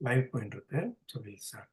live point இருக்கு. So we'll start.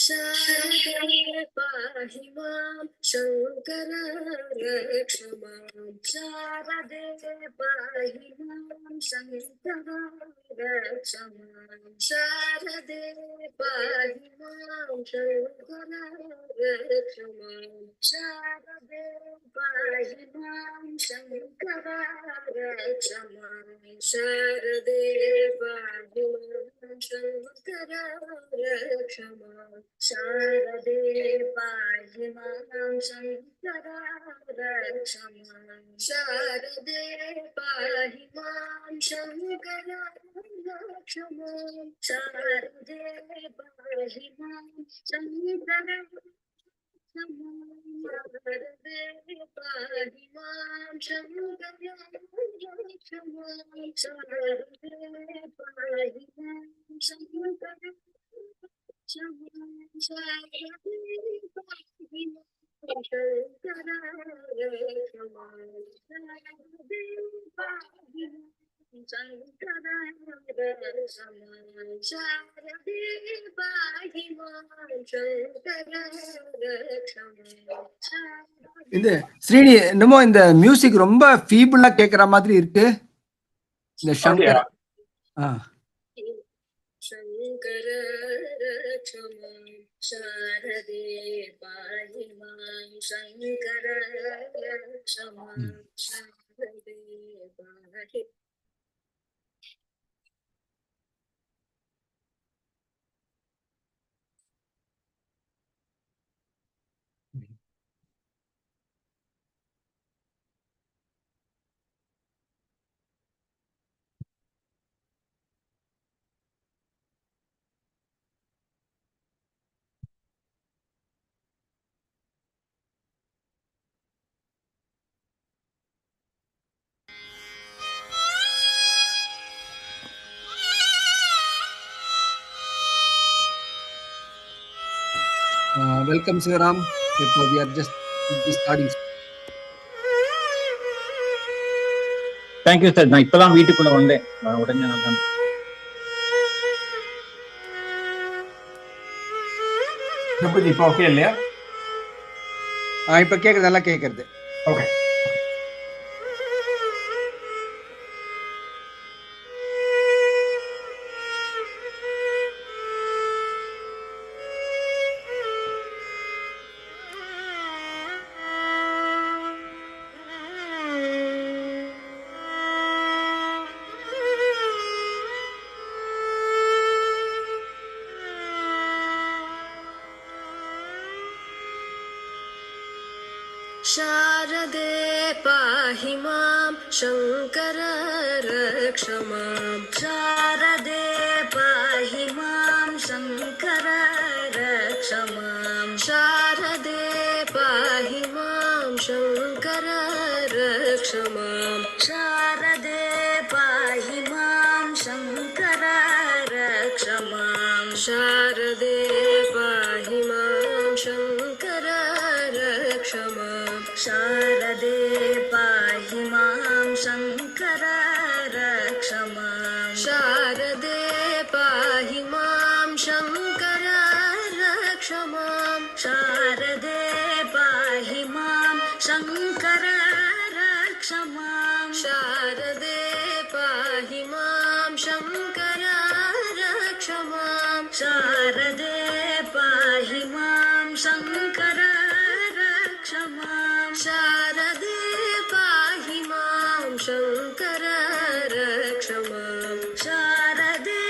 Sharade pahi mam Shankara raksha mam Sharade pahi mam Shankara raksha mam Sharade pahi mam Shankara raksha mam Sharade pahi mam Shankara raksha mam Sharade pahi mam Shankara raksha mam Sharade pahi mam Shankara raksha mam Sharade pahi mam Shankara raksha mam Sharade pahi mam Shankara Sharade pahi mam Shankara raksha mam Sharade pahi mam Shankara இந்த ஸ்ரீனி என்னமோ இந்த music ரொம்ப ஃபீபிளா கேக்குற மாதிரி இருக்கு. இந்த Shankar Shankara Rakshama Sharade pahi mam Shankara Rakshama Sharade pahi Welcome Sivaram. We are just starting. Thank you sir. நான் இப்பதான் வீட்டுக்குள்ள வந்தேன். உடனே நான் இப்போ ஓகே இல்லையா? இப்ப கேக்குறது நல்லா கேக்குறது. Okay. Sharade pahi mam Shankara raksha mam Sharade pahi mam Shankara raksha mam Sharade pahi mam Shankara raksha mam Sharade pahi mam Shankara raksha mam Sharade pahi mam Shankara raksha mam Sharade pahi mam Shankara raksha mam Sharade pahi mam Shankara raksha mam Sharade pahi mam Shankara raksha mam शारदे पाहि मां शङ्कर रक्ष मां शारदे पाहि मां शङ्कर रक्ष मां शारदे पाहि मां शङ्कर रक्ष मां शारदे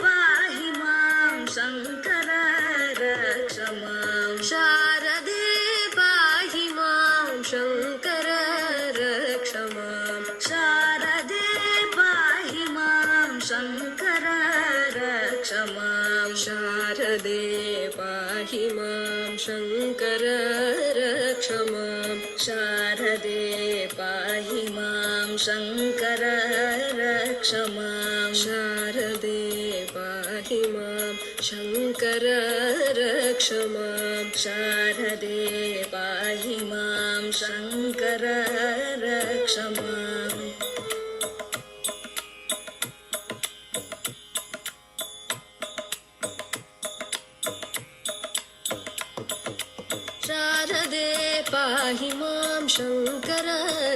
पाहि मां शङ्कर रक्ष मां शारदे पाहि मां शङ्कर रक्ष मां शारदे पाहि मां शङ्कर रक्ष मां शारदे पाहि मां शङ्कर रक्ष मां शारदे पाहि मां शङ्कर रक्ष मां शारदे पाहि मां शङ्कर रक्ष मां शारदे पाहि मां शङ्कर रक्ष माम् शारदे पाहि मां शङ्कर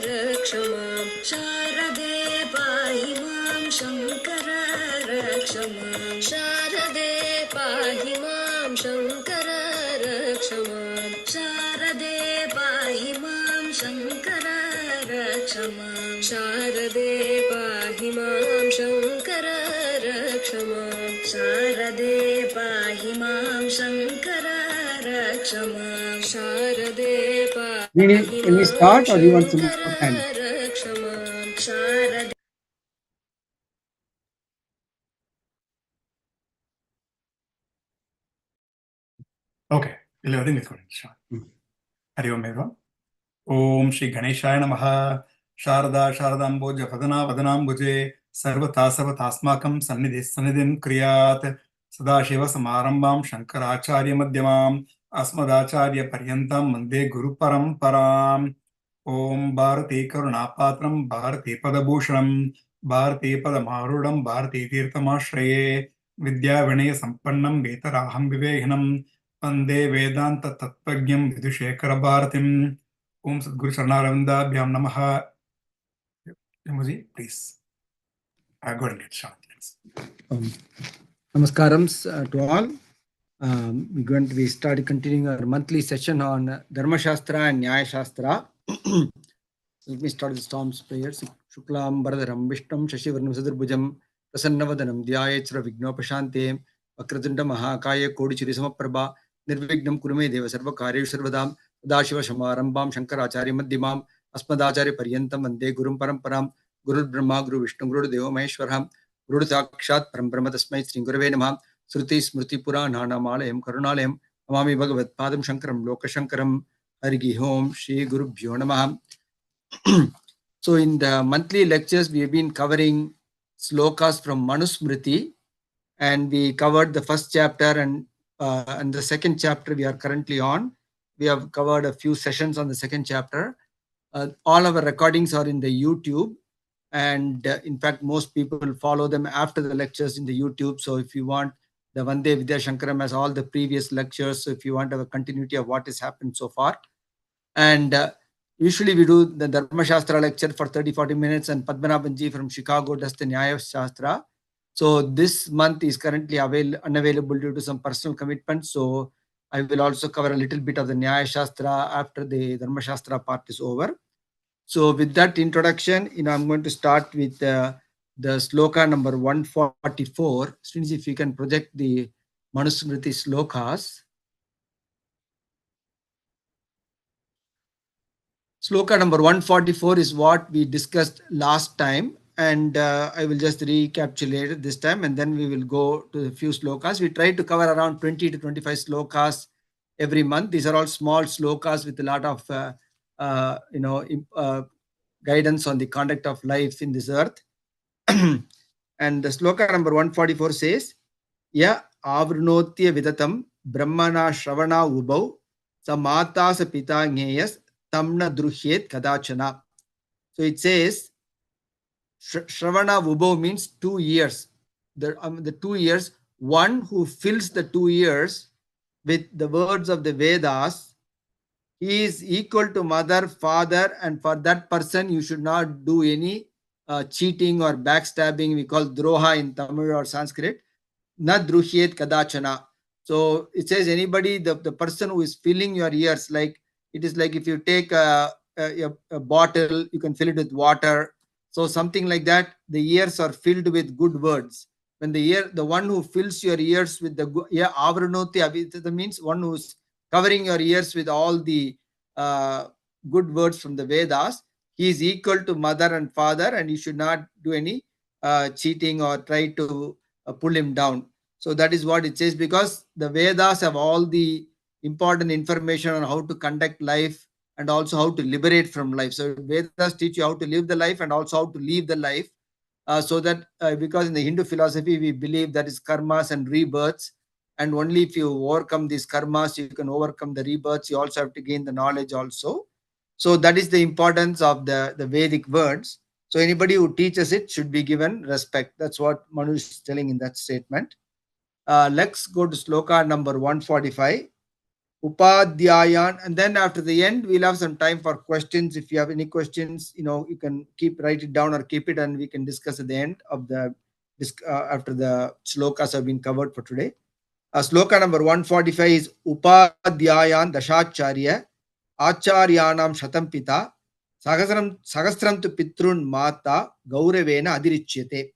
रक्ष मां शारदे पाहि मां शङ्कर रक्ष मां शारदे पाहि मां शङ्कर रक्ष मां शारदे पाहि मां शङ्कर रक्ष मां शारदे पाहि मां शङ्कर रक्ष मां शारदे पाहि मां शङ्कर रक्ष मां शारदे Srini, पाहि can we मां start or do you want some Shankar more time? रक्ष मां शारदे Okay, everything is going. Sure. Hari Om everyone. Om Shri Ganeshaya Namaha. Sharada Sharadamboja Vadana Vadanambuje Sarvata Sarvatasmakam Sannidhin Kriyat Sadashiva Samarambam Shankaracharya Madhyamam Asmadacharya Paryantam Mande Guru Paramparam Om Bharati Karunapatram Bharati Padabhushanam Bharati Padamarudam Bharati Tirthamashraye Vidya Vinaya Sampannam Vetaraham Vivehinam Vande Vedanta Tattvagyam Vidushekara Bharatim Om Sadguru Charanarvindabhyam Namaha. Jamuji, please. Go ahead and get started. Namaskaram to all. We're going to start continuing our monthly session on Dharma Shastra and Nyaya Shastra. Let me start with Storm's prayers. Shuklam Bharadaram Vishtam Shashivarnam Sadarbhujam Prasannavadanam Dhyayechra Vignopashante Vakratunda Mahakaya Kodichiri Samaprabha Nirvignam Kurume Deva Sarva Karyesh Sarvadam Sadashiva Shamarambam Shankaracharya Madhyamam Asmadacharya Paryantam Vande Gurum Paramparam Guru Brahma Guru Vishnu Guru Deva Maheshwaram Guru Sakshat Parambrahma Tasmai Sri Gurave Namah Sruti Smriti Puranana Malayam Karunalayam Amami Bhagavat Padam Shankaram Loka Shankaram Harigi Om Shri Guru Bhyo Namah. So in the monthly lectures, we have been covering slokas from Manusmriti, and we covered the first chapter and the second chapter we are currently on. We have covered a few sessions on the second chapter. All our recordings are in the YouTube, and in fact, most people follow them after the lectures in the YouTube. So if you want, the Vande Vidya Shankaram has all the previous lectures. So if you want to have a continuity of what has happened so far. And usually we do the Dharma Shastra lecture for 30-40 minutes, and Padmanabhan Ji from Chicago does the Nyaya Shastra. So this month is currently unavailable due to some personal commitments. So I will also cover a little bit of the Nyaya Shastra after the Dharma Shastra part is over. So with that introduction, I'm going to start with the sloka number 144. Srinji, if you can project the Manusmriti slokas. Sloka number 144 is what we discussed last time, and I will just recapitulate it this time, and then we will go to a few slokas. We try to cover around 20 to 25 slokas every month. These are all small slokas with a lot of guidance on the conduct of life in this earth. And the sloka number 144 says, Ya avrunotya vidatam brahmana shravana ubau sa mata sa pita ngeyas tamna druhyet kadachana. So it says, Shravana Vubho means 2 years. The 2 years, one who fills the 2 years with the words of the Vedas, he is equal to mother, father, and for that person you should not do any cheating or backstabbing, we call droha in Tamil or Sanskrit, na druhyet kadachana. So it says anybody, the person who is filling your ears, like it is like if you take a bottle, you can fill it with water. So something like that, the ears are filled with good words. When the one who fills your ears with the avranoti, that means one who's covering your ears with all the good words from the Vedas, he is equal to mother and father, and you should not do any cheating or try to pull him down. So that is what it says, because the Vedas have all the important information on how to conduct life and also how to liberate from life. So Vedas teach you how to live the life and also how to leave the life. So that because in the Hindu philosophy, we believe that is karmas and rebirths. And only if you overcome these karmas, you can overcome the rebirths. You also have to gain the knowledge also. So that is the importance of the Vedic words. So anybody who teaches it should be given respect. That's what Manu is telling in that statement. Let's go to sloka number 145. Upadhyayan, and then after the end, we'll have some time for questions. If you have any questions, you can write it down or keep it, and we can discuss at the end of after the slokas have been covered for today. Sloka number 145 is Upadhyayan Dashacharya Acharyanam Shatam Pita Sahasram tu Pitrun Mata Gauravena Adirichyate.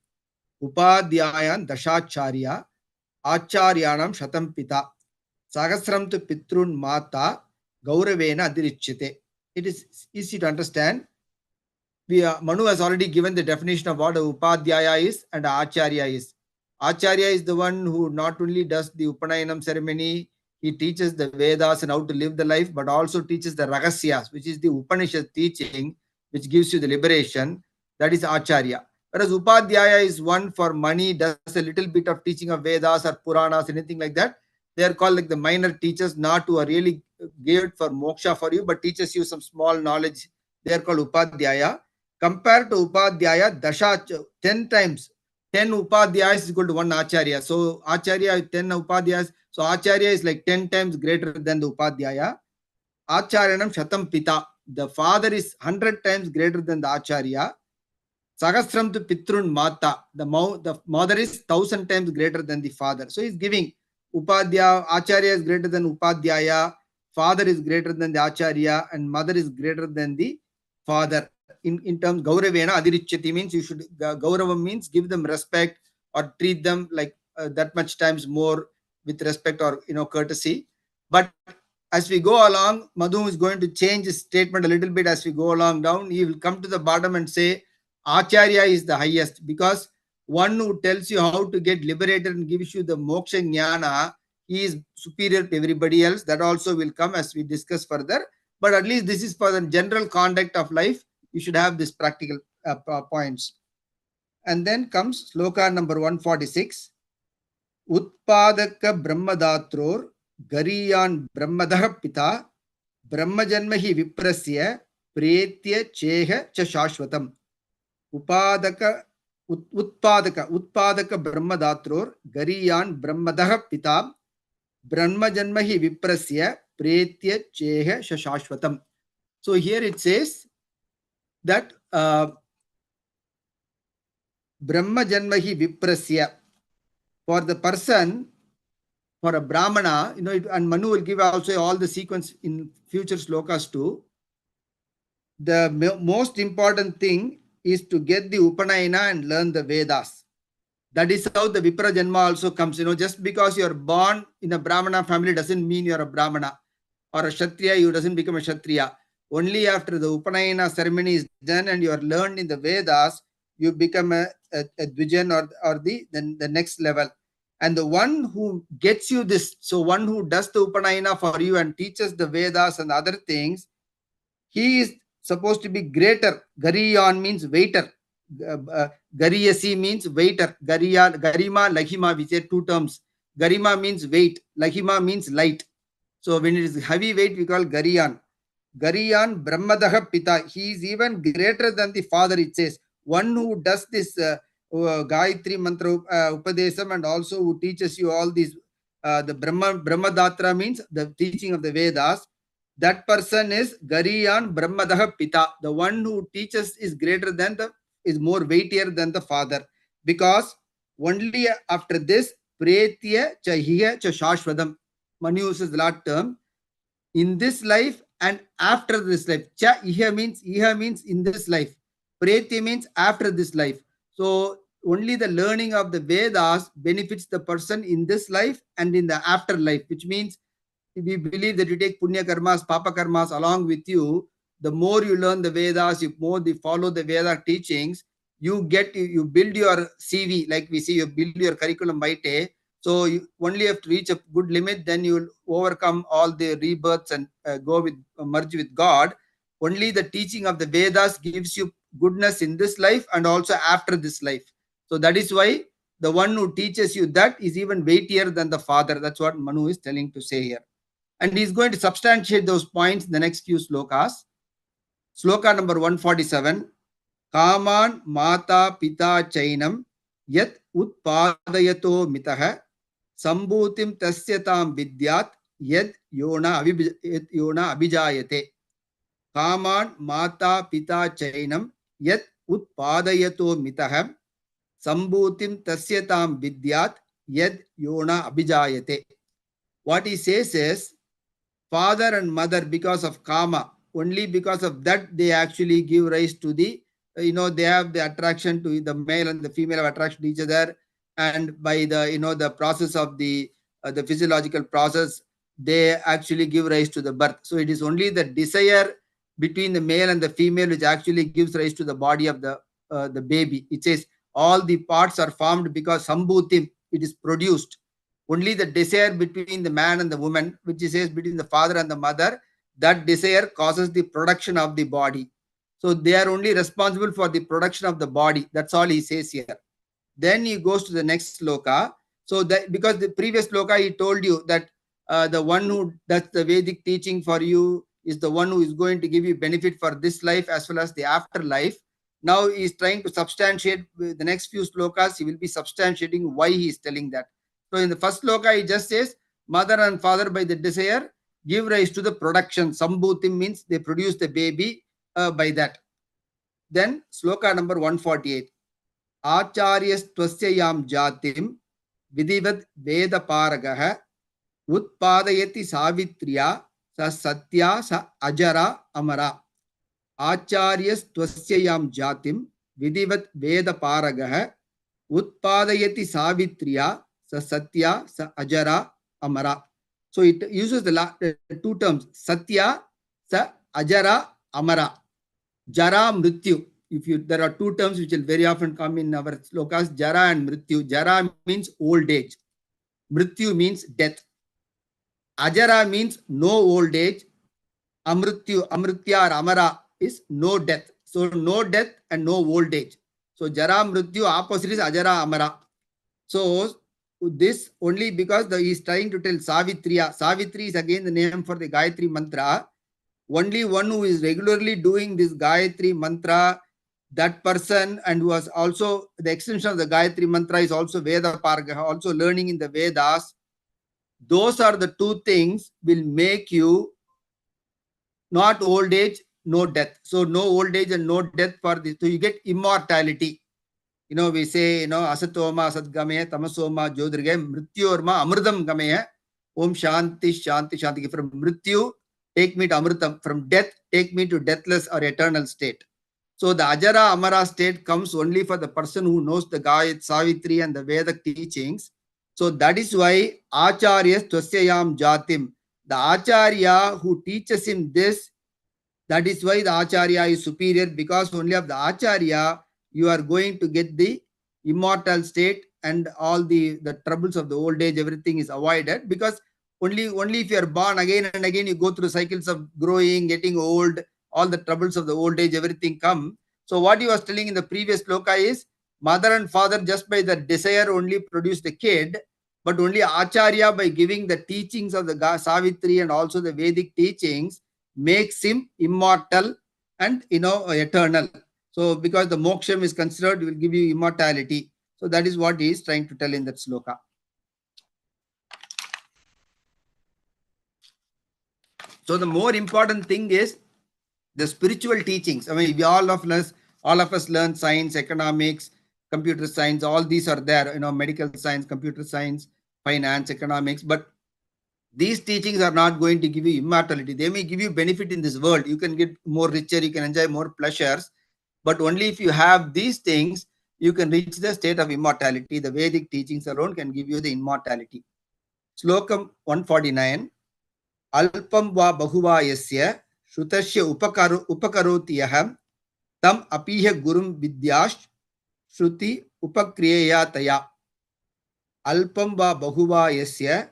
Upadhyayan Dashacharya Acharyanam Shatam Pita Sahasram tu Pitrun Mata Gauravena Adirichyate. It is easy to understand. Manu has already given the definition of what a Upadhyaya is and Acharya is. Acharya is the one who not only does the Upanayanam ceremony, he teaches the Vedas and how to live the life, but also teaches the Ragasyas, which is the Upanishad teaching, which gives you the liberation. That is Acharya. Whereas Upadhyaya is one for money, does a little bit of teaching of Vedas or Puranas, anything like that. They are called like the minor teachers, not who are really geared for moksha for you, but teaches you some small knowledge. They are called Upadhyaya. Compared to Upadhyaya, 10 times. 10 Upadhyayas is equal to 1 Acharya. So Acharya, 10 Upadhyayas. So Acharya is like 10 times greater than the Upadhyaya. Acharyanam Shatam Pita. The father is 100 times greater than the Acharya. Sahasram tu Pitrun Mata. The mother is 1000 times greater than the father. So he's giving Upadhyaya, Acharya is greater than Upadhyaya, father is greater than the Acharya, and mother is greater than the father. In terms, Gauravena Adirichyati means you should, Gauravam means give them respect or treat them like that much times more with respect or courtesy. But as we go along, Madhu is going to change his statement a little bit as we go along down. He will come to the bottom and say Acharya is the highest, because one who tells you how to get liberated and gives you the moksha jnana, he is superior to everybody else. That also will come as we discuss further. But at least this is for the general conduct of life. You should have this practical points. And then comes sloka number 146. Utpadaka Brahmadatror Gariyan Brahmadah Pita Brahmajanmahi Viprasya Pretya Cheha Cha Shashwatam. Utpadaka Brahmadatror Gariyan Brahmadah Pita Brahmajanmahi Viprasya Pretya Cheha Cha Shashwatam. So here it says that Brahma Janmahi Viprasya, for the person, for a Brahmana, and Manu will give also all the sequence in future slokas too. The most important thing is to get the Upanayana and learn the Vedas. That is how the Vipra Janma also comes. Just because you are born in a Brahmana family doesn't mean you are a Brahmana, or a Kshatriya, you doesn't become a Kshatriya. Only after the Upanayana ceremony is done and you are learned in the Vedas, you become a Dvijan or the next level. And the one who gets you this, so one who does the Upanayana for you and teaches the Vedas and other things, he is supposed to be greater. Gariyan means waiter. Gariyasi means waiter. Garima, Lahima, we say two terms. Garima means weight. Lahima means light. So when it is heavy weight, we call Gariyan. Gariyan Brahmadaha Pita. He is even greater than the father, it says. One who does this Gayatri Mantra Upadesam and also who teaches you all these, the Brahmadatra means the teaching of the Vedas. That person is Gariyan Brahmadaha Pita. The one who teaches is greater than the is more weightier than the father, because only after this, pretya chahiya cha shashvadam. Manu uses the Lord term, in this life and after this life. Cha iha means in this life. Pretya means after this life. So only the learning of the Vedas benefits the person in this life and in the afterlife, which means we believe that you take punya karmas, papa karmas along with you. The more you learn the Vedas, you more you follow the Veda teachings, you build your CV, like we see, you build your curriculum vitae. So you only have to reach a good limit, then you will overcome all the rebirths and merge with God. Only the teaching of the Vedas gives you goodness in this life and also after this life. So that is why the one who teaches you that is even weightier than the father. That's what Manu is telling to say here. And he's going to substantiate those points in the next few slokas. Sloka number 147. Kaman mata pita chainam yat utpadayato mitaha sambhutim tasyatam vidyat yad yona abhijayate. Kaman mata pita chainam yat utpadayato mitaha sambhutim tasyatam vidyat yad yona abhijayate. What he says is, father and mother, because of karma, only because of that they actually give rise to the, they have the attraction to the male and the female have attraction to each other, and by the the process of the physiological process, they actually give rise to the birth. So it is only the desire between the male and the female which actually gives rise to the body of the baby. It says all the parts are formed because sambhutim, it is produced. Only the desire between the man and the woman, which is says between the father and the mother, that desire causes the production of the body. So they are only responsible for the production of the body. That's all he says here. Then he goes to the next sloka. So that, because the previous sloka he told you that the one who does the Vedic teaching for you is the one who is going to give you benefit for this life as well as the afterlife. Now he is trying to substantiate the next few slokas. He will be substantiating why he is telling that. So in the first sloka, he just says, mother and father by the desire give rise to the production. Sambhutim means they produce the baby by that. Then sloka number 148. Acharyas twasyayam jatim vidivad veda paragaha utpadayati savitriya sa satya sa ajara amara. Acharyas twasyayam jatim vidivad veda paragaha utpadayati savitriya sa satya sa ajara amara. So it uses the two terms, satya sa ajara amara. Jara mrityu. There are two terms which will very often come in our slokas, jara and mrityu. Jara means old age. Mrityu means death. Ajara means no old age. Amrityu, amritya or amara is no death. So no death and no old age. So jara mrityu opposite is ajara amara. So this only because he is trying to tell Savitriya. Savitri is again the name for the Gayatri mantra. Only one who is regularly doing this Gayatri mantra, that person, and who was also the extension of the Gayatri mantra is also Veda Pargaha, also learning in the Vedas. Those are the two things will make you not old age, no death. So no old age and no death for this. So you get immortality. We say, asatoma asatgameya, tamasoma jyodirgaya, mrityorma amritam gameya, om shanti shanti shanti. From mrityu, take me to amritam. From death, take me to deathless or eternal state. So the ajara amara state comes only for the person who knows the Gayatri, Savitri and the Vedic teachings. So that is why Acharyas twasyayam jatim. The Acharya who teaches him this, that is why the Acharya is superior, because only of the Acharya you are going to get the immortal state, and all the troubles of the old age, everything is avoided, because only if you are born again and again, you go through cycles of growing, getting old, all the troubles of the old age, everything come. So what he was telling in the previous sloka is, mother and father just by the desire only produce the kid, but only Acharya by giving the teachings of the Savitri and also the Vedic teachings makes him immortal and eternal. So because the moksham is considered, will give you immortality. So that is what he is trying to tell in that sloka. So the more important thing is the spiritual teachings. I mean, we all of us All of us learn science, economics, computer science, all these are there, medical science, computer science, finance, economics, but these teachings are not going to give you immortality. They may give you benefit in this world. You can get more richer, you can enjoy more pleasures, but only if you have these things, you can reach the state of immortality. The Vedic teachings alone can give you the immortality. Slokam 149. Alpam va bahuva yasya shrutasya upakaroti yaham tam apiha gurum vidyash shruti upakriyeya taya. Alpam va bahuva yasya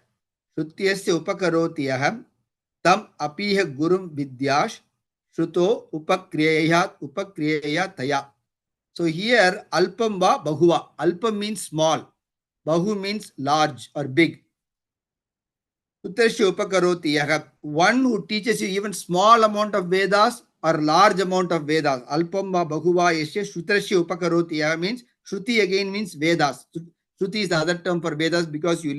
shrutyasya upakaroti yaham tam apiha gurum vidyash shruto upakriyeya taya. So here alpam va bahuva. Alpam means small. Bahu means large or big. One who teaches you even small amount of Vedas or large amount of Vedas. Alpam va bahuva yasya shutrasya upakaroti means Shruti again means Vedas. Shruti is the other term for Vedas because you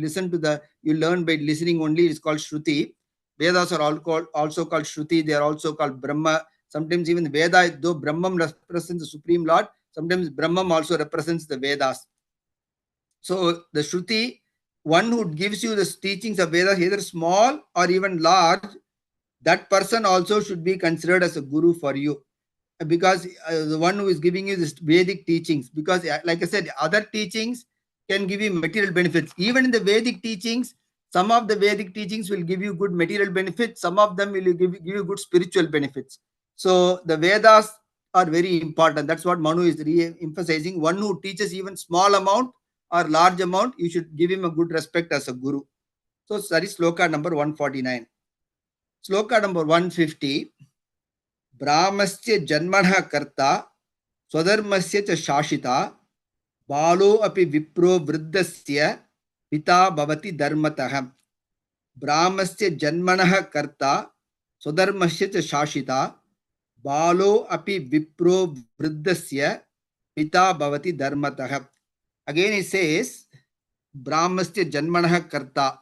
learn by listening only. It's called Shruti. Vedas are also called Shruti. They are also called Brahma. Sometimes even Veda, though Brahman represents the Supreme Lord, sometimes Brahman also represents the Vedas. So the Shruti, one who gives you the teachings of Vedas, either small or even large, that person also should be considered as a guru for you. Because the one who is giving you this Vedic teachings, because like I said, other teachings can give you material benefits. Even in the Vedic teachings, some of the Vedic teachings will give you good material benefits. Some of them will give you good spiritual benefits. So the Vedas are very important. That's what Manu is re-emphasizing. One who teaches even small amount or large amount, you should give him a good respect as a guru. So that is sloka number 149. Sloka number 150. Brahmasya janmanah karta swadharmasya cha shashita balo api vipro vriddasya pita bhavati dharmatah. Brahmasya janmanah karta swadharmasya cha shashita balo api vipro vriddasya pita bhavati dharmatah. Again he says Brahmasya janmanah karta.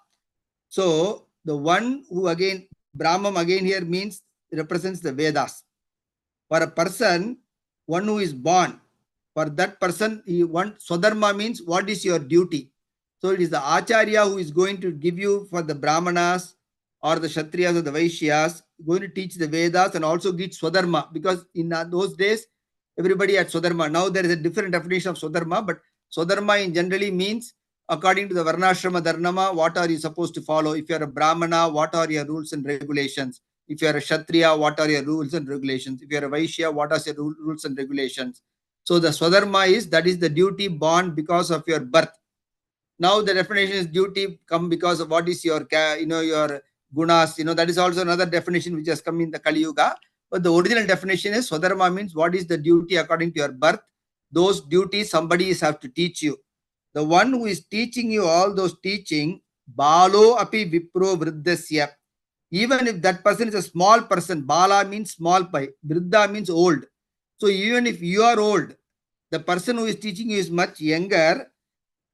So the one who again, Brahman again here means represents the Vedas. For a person, one who is born, for that person, Swadharma means what is your duty. So it is the Acharya who is going to give you, for the Brahmanas or the Kshatriyas or the Vaishyas, going to teach the Vedas and also teach Swadharma, because in those days, everybody had Swadharma. Now there is a different definition of Swadharma, but Swadharma in generally means according to the Varnashrama Dharma, what are you supposed to follow? If you are a Brahmana, what are your rules and regulations? If you are a Kshatriya, what are your rules and regulations? If you are a Vaishya, what are your rules and regulations? So the Swadharma is, that is the duty born because of your birth. Now the definition is duty come because of what is your, your gunas, that is also another definition which has come in the Kali Yuga. But the original definition is Swadharma means what is the duty according to your birth. Those duties somebody is have to teach you. The one who is teaching you all those teaching, balo api vipro vriddasya. Even if that person is a small person, bala means small pai, vriddha means old. So even if you are old, the person who is teaching you is much younger,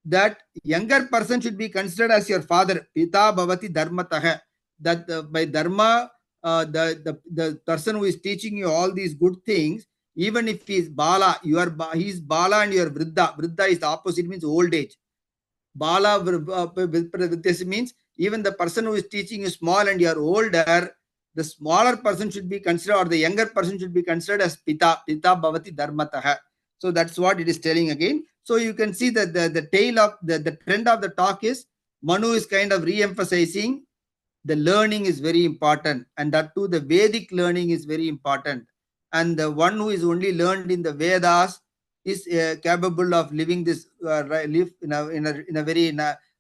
that younger person should be considered as your father, pita bhavati dharmatah. That by dharma, the person who is teaching you all these good things, even if he is bala, he is bala and you are vriddha. Vriddha is the opposite, means old age. Bala this means even the person who is teaching you small and you are older, the smaller person should be considered, or the younger person should be considered as pita bhavati dharmatah. So that's what it is telling again. So you can see that the tail of the trend of the talk is Manu is kind of re-emphasizing the learning is very important, and that too the Vedic learning is very important. And the one who is only learned in the Vedas is capable of living this live in a very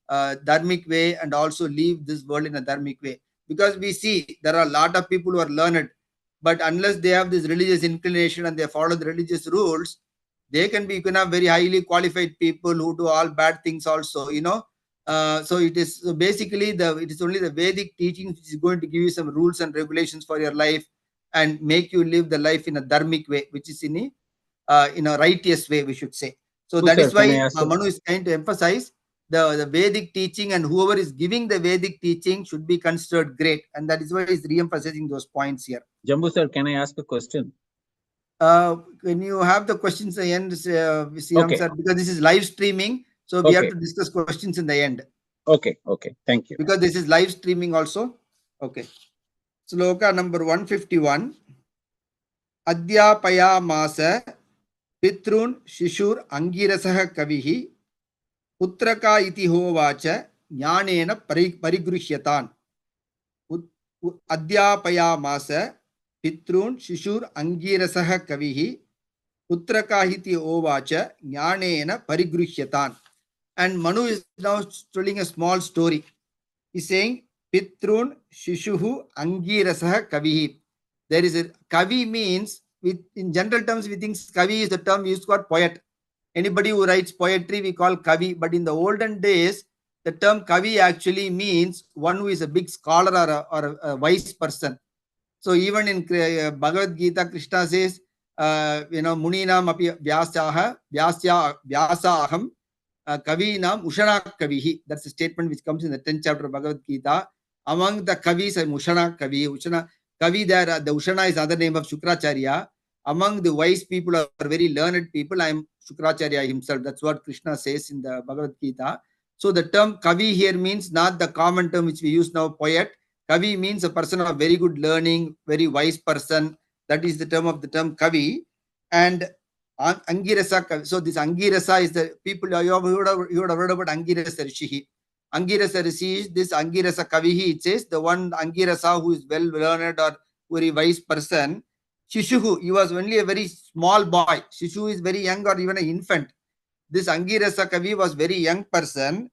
dharmic way, and also leave this world in a dharmic way. Because we see there are a lot of people who are learned, but unless they have this religious inclination and they follow the religious rules, you can have very highly qualified people who do all bad things also, so it is basically it is only the Vedic teaching which is going to give you some rules and regulations for your life and make you live the life in a dharmic way, which is in a righteous way, we should say. So that is why Manu is trying to emphasize the Vedic teaching, and whoever is giving the Vedic teaching should be considered great, and that is why he's re-emphasizing those points here. Jambu sir, can I ask a question? When you have the questions at the end, Sriram Okay. sir, because this is live streaming, so we have Okay. to discuss questions in the end. Okay. Okay. Thank you. Because this is live streaming also. Okay. Sloka number 151. Adhyapayamasa Pitrun Shishur Angirasah Kavihi Putraka iti hovacha Jnanena Parigruhyatan. Adhyapayamasa Pitrun Shishur Angirasah Kavihi Putraka iti hovacha Jnanena Parigruhyatan. And Manu is now telling a small story. He's saying Pitrun Shishuhu Angirasah Kavihi. There is a Kavi means, in general terms, we think Kavi is the term used for poet. Anybody who writes poetry, we call Kavi. But in the olden days, the term Kavi actually means one who is a big scholar or a wise person. So even in Bhagavad Gita, Krishna says, Muninam api Vyasaha, Vyasaham, Kavinam Ushana Kavihi. That's a statement which comes in the 10th chapter of Bhagavad Gita. Among the Kavis, Ushana Kavi. Ushana Kavi there, the Ushana is other name of Shukracharya. Among the wise people or very learned people, I am Shukracharya himself. That's what Krishna says in the Bhagavad Gita. So the term Kavi here means not the common term which we use now, poet. Kavi means a person of very good learning, very wise person. That is the term of the term Kavi. And Angirasa, so this Angirasa is the people, you would have heard about Angirasa Rishi. Angirasa Rishi is this Angirasa Kavihi, it says, the one Angirasa who is well learned or very wise person. Shishuhu, he was only a very small boy. Shishu is very young or even an infant. This Angirasa Kavi was very young person.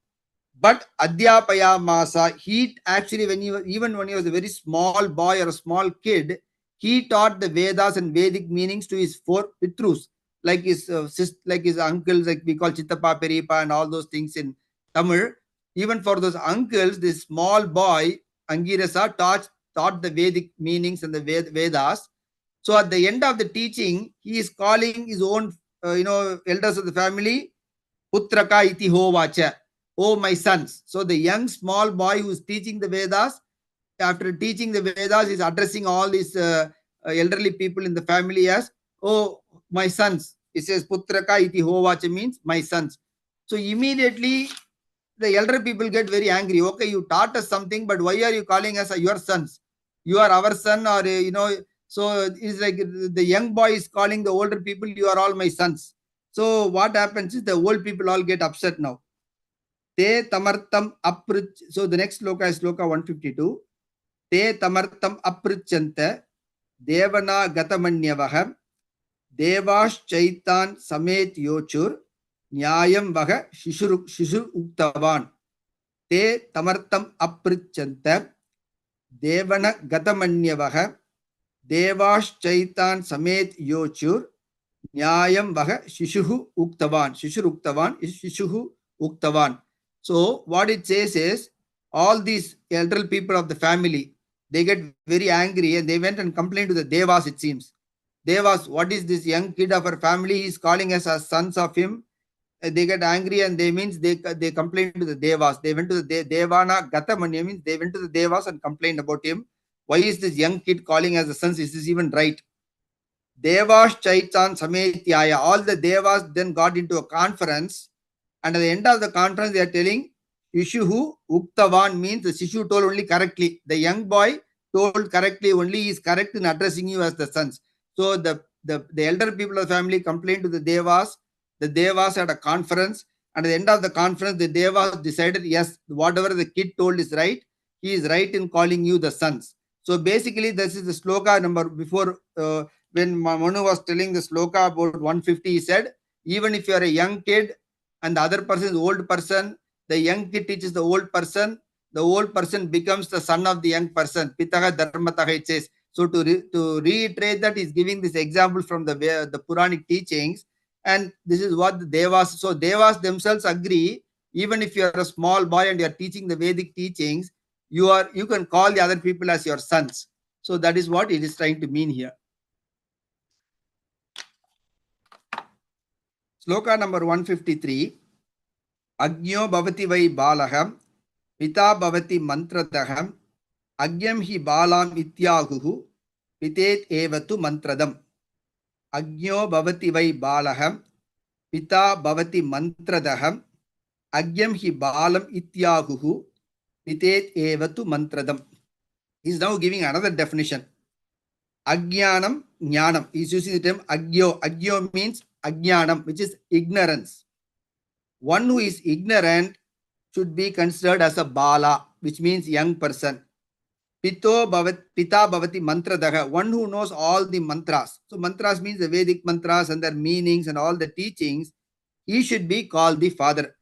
But Adhyapayamasa, he actually, even when he was a very small boy or a small kid, he taught the Vedas and Vedic meanings to his four Pitrus, like his uncles, like we call Chittappa, Peripa and all those things in Tamil. Even for those uncles, this small boy, Angirasa, taught the Vedic meanings and the Vedas. So at the end of the teaching, he is calling his own, elders of the family, Putraka iti hovacha. Oh, my sons. So the young small boy who is teaching the Vedas, after teaching the Vedas, is addressing all these elderly people in the family as, oh, my sons. He says, Putraka iti hovacha means my sons. So immediately the elder people get very angry. Okay, you taught us something, but why are you calling us your sons? You are our son, or, so it's like the young boy is calling the older people, you are all my sons. So what happens is the old people all get upset now. Te tamartam aprich. So the next sloka is sloka 152. Te tamartam aprichanta devana gatamanyavaha devash chaitan samet yochur nyayam vaha shishur uktavan. Te tamartam aprichanta devana gatamanyavaha devash chaitan samet yochur nyayam vaha shishur uktavan. Shishur uktavan is shishuhu uktavan. So what it says is, all these elderly people of the family, they get very angry and they went and complained to the Devas, it seems. Devas, what is this young kid of our family? He is calling us as sons of him. They get angry and they complained to the Devas. They went to the Devana Gatamanya, means they went to the Devas and complained about him. Why is this young kid calling us the sons? Is this even right? Devas Chaitan Sametyaya. All the Devas then got into a conference. And at the end of the conference, they are telling, Shishuhu Uktavan means the Shishu told only correctly. The young boy told correctly, only he is correct in addressing you as the sons. So the elder people of the family complained to the Devas. The Devas had a conference. And at the end of the conference, the Devas decided, yes, whatever the kid told is right. He is right in calling you the sons. So basically, this is the sloka number before, when Manu was telling the sloka about 150, he said, even if you are a young kid, and the other person is old person, the young kid teaches the old person becomes the son of the young person. Pitaha dharmataha, it says. So to reiterate that, is giving this example from the Puranic teachings, and this is what the Devas, so Devas themselves agree, even if you are a small boy and you are teaching the Vedic teachings, you can call the other people as your sons. So that is what it is trying to mean here. Sloka number 153. Agyo bhavati vai balaham, pita bhavati mantradaham, agyam hi balam ityahuhu, pitet evatu mantradam. Agyo bhavati vai balaham, pita bhavati mantradaham, agyam hi balam ityaguhu, pitet evatu mantradam. He is now giving another definition. Agyanam, jnanam. He is using the term agyo. Agyo means agyanam, which is ignorance. One who is ignorant should be considered as a bala, which means young person. Pita bhavati mantradaha, one who knows all the mantras. So mantras means the Vedic mantras and their meanings and all the teachings. He should be called the father.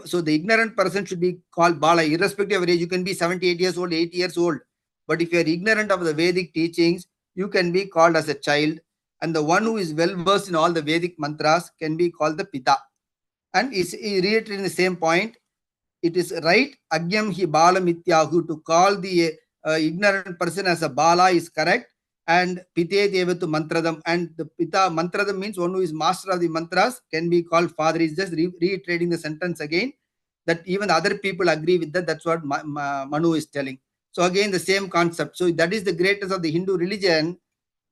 So the ignorant person should be called bala, irrespective of age. You can be 78 years old, 80 years old. But if you are ignorant of the Vedic teachings, you can be called as a child. And the one who is well versed in all the Vedic mantras can be called the pita. And is reiterating the same point. It is right, agyam hi bala mityahu, to call the ignorant person as a bala is correct. And pite devatu mantradam, and the pita mantradam means one who is master of the mantras can be called father. Is just reiterating the sentence again, that even other people agree with that. That's what Manu is telling. So again, the same concept. So that is the greatness of the Hindu religion.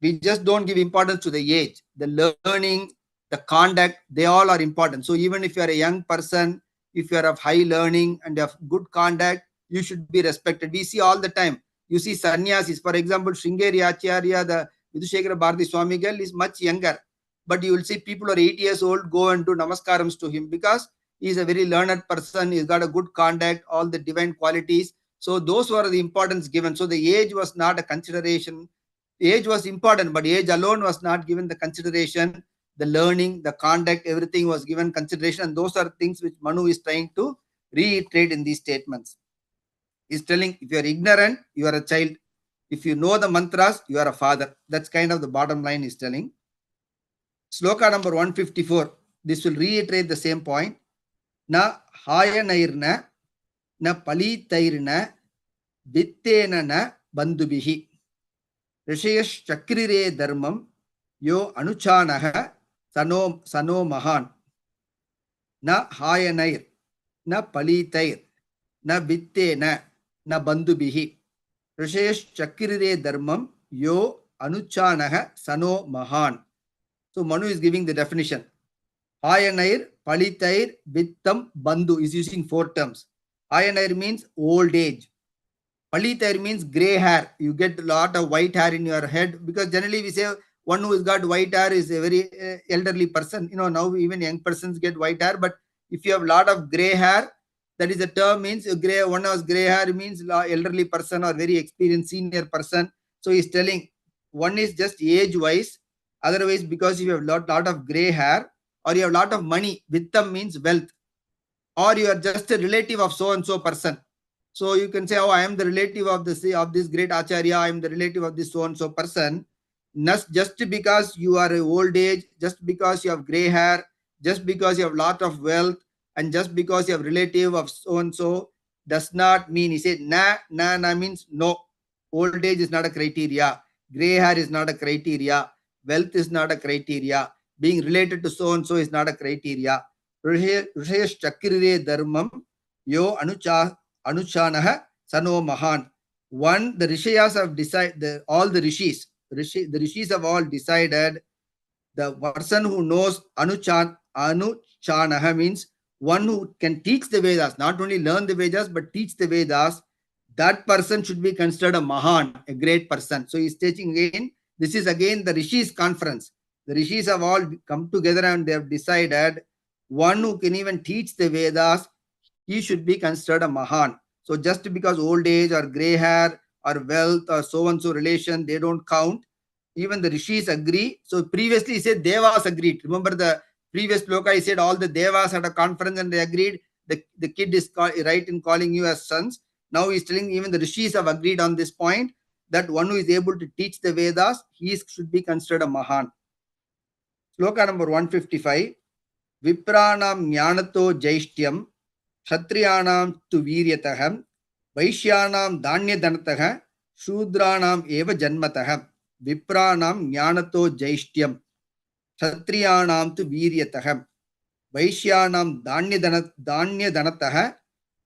We just don't give importance to the age, the learning, the conduct, they all are important. So even if you are a young person, if you are of high learning and of good conduct, you should be respected. We see all the time. You see sannyasis, for example, Sringeri Acharya, the Vidhushekara Bharati Swami girl is much younger. But you will see people who are 8 years old go and do namaskarams to him because he is a very learned person. He's got a good conduct, all the divine qualities. So those were the importance given. So the age was not a consideration. The age was important, but age alone was not given the consideration. The learning, the conduct, everything was given consideration. And those are things which Manu is trying to reiterate in these statements. He's telling, if you are ignorant, you are a child. If you know the mantras, you are a father. That's kind of the bottom line he's telling. Sloka number 154. This will reiterate the same point. Na hayanairna, na palitairna, vittena na bandhubihi. Rishayash chakrire dharmam, yo anuchanaha, sano mahan. Na hayanair, na palitair, na vittena, na bandhubihi. Rishayash chakrire dharmam, yo anuchanaha, sano mahan. So Manu is giving the definition. Hayanair, palitair, vittam, bandhu is using 4 terms. Hayanair means old age. Palitair means gray hair. You get a lot of white hair in your head, because generally we say one who has got white hair is a very elderly person. You know, now even young persons get white hair, but if you have a lot of gray hair, that is the term means gray. One who has gray hair means elderly person or very experienced senior person. So he's telling one is just age wise. Otherwise, because you have lot of gray hair or you have lot of money, vittam means wealth, or you are just a relative of so and so person. So you can say, oh, I am the relative of this great Acharya, I am the relative of this so and so person. Not just because you are old age, just because you have gray hair, just because you have lot of wealth, and just because you have relative of so and so does not mean. He said na means no. Old age is not a criteria. Gray hair is not a criteria. Wealth is not a criteria. Being related to so and so is not a criteria. Rishesh chakrire dharmam yo anuchanaha sano mahan. One, the Rishiyas have decided, all the Rishis have all decided the person who knows anuchanaha means one who can teach the Vedas, not only learn the Vedas, but teach the Vedas. That person should be considered a Mahan, a great person. So he's teaching again. This is again the Rishis conference. The Rishis have all come together and they have decided one who can even teach the Vedas, he should be considered a Mahan. So just because old age or gray hair or wealth or so and so relation, they don't count. Even the Rishis agree. So previously he said Devas agreed. Remember the previous sloka, he said all the Devas had a conference and they agreed. The kid is right in calling you as sons. Now he's telling even the Rishis have agreed on this point, that one who is able to teach the Vedas, he should be considered a Mahan. Sloka number 155. Vipranam jnanato jaishtyam, kshatriyanam tu viryataham, vaishyanam dhanyadanatah, shudranam eva janmatah. Vipranam jnanato jaishtyam, kshatriyanam tu viryataham, vaishyanam dhanyadanatah,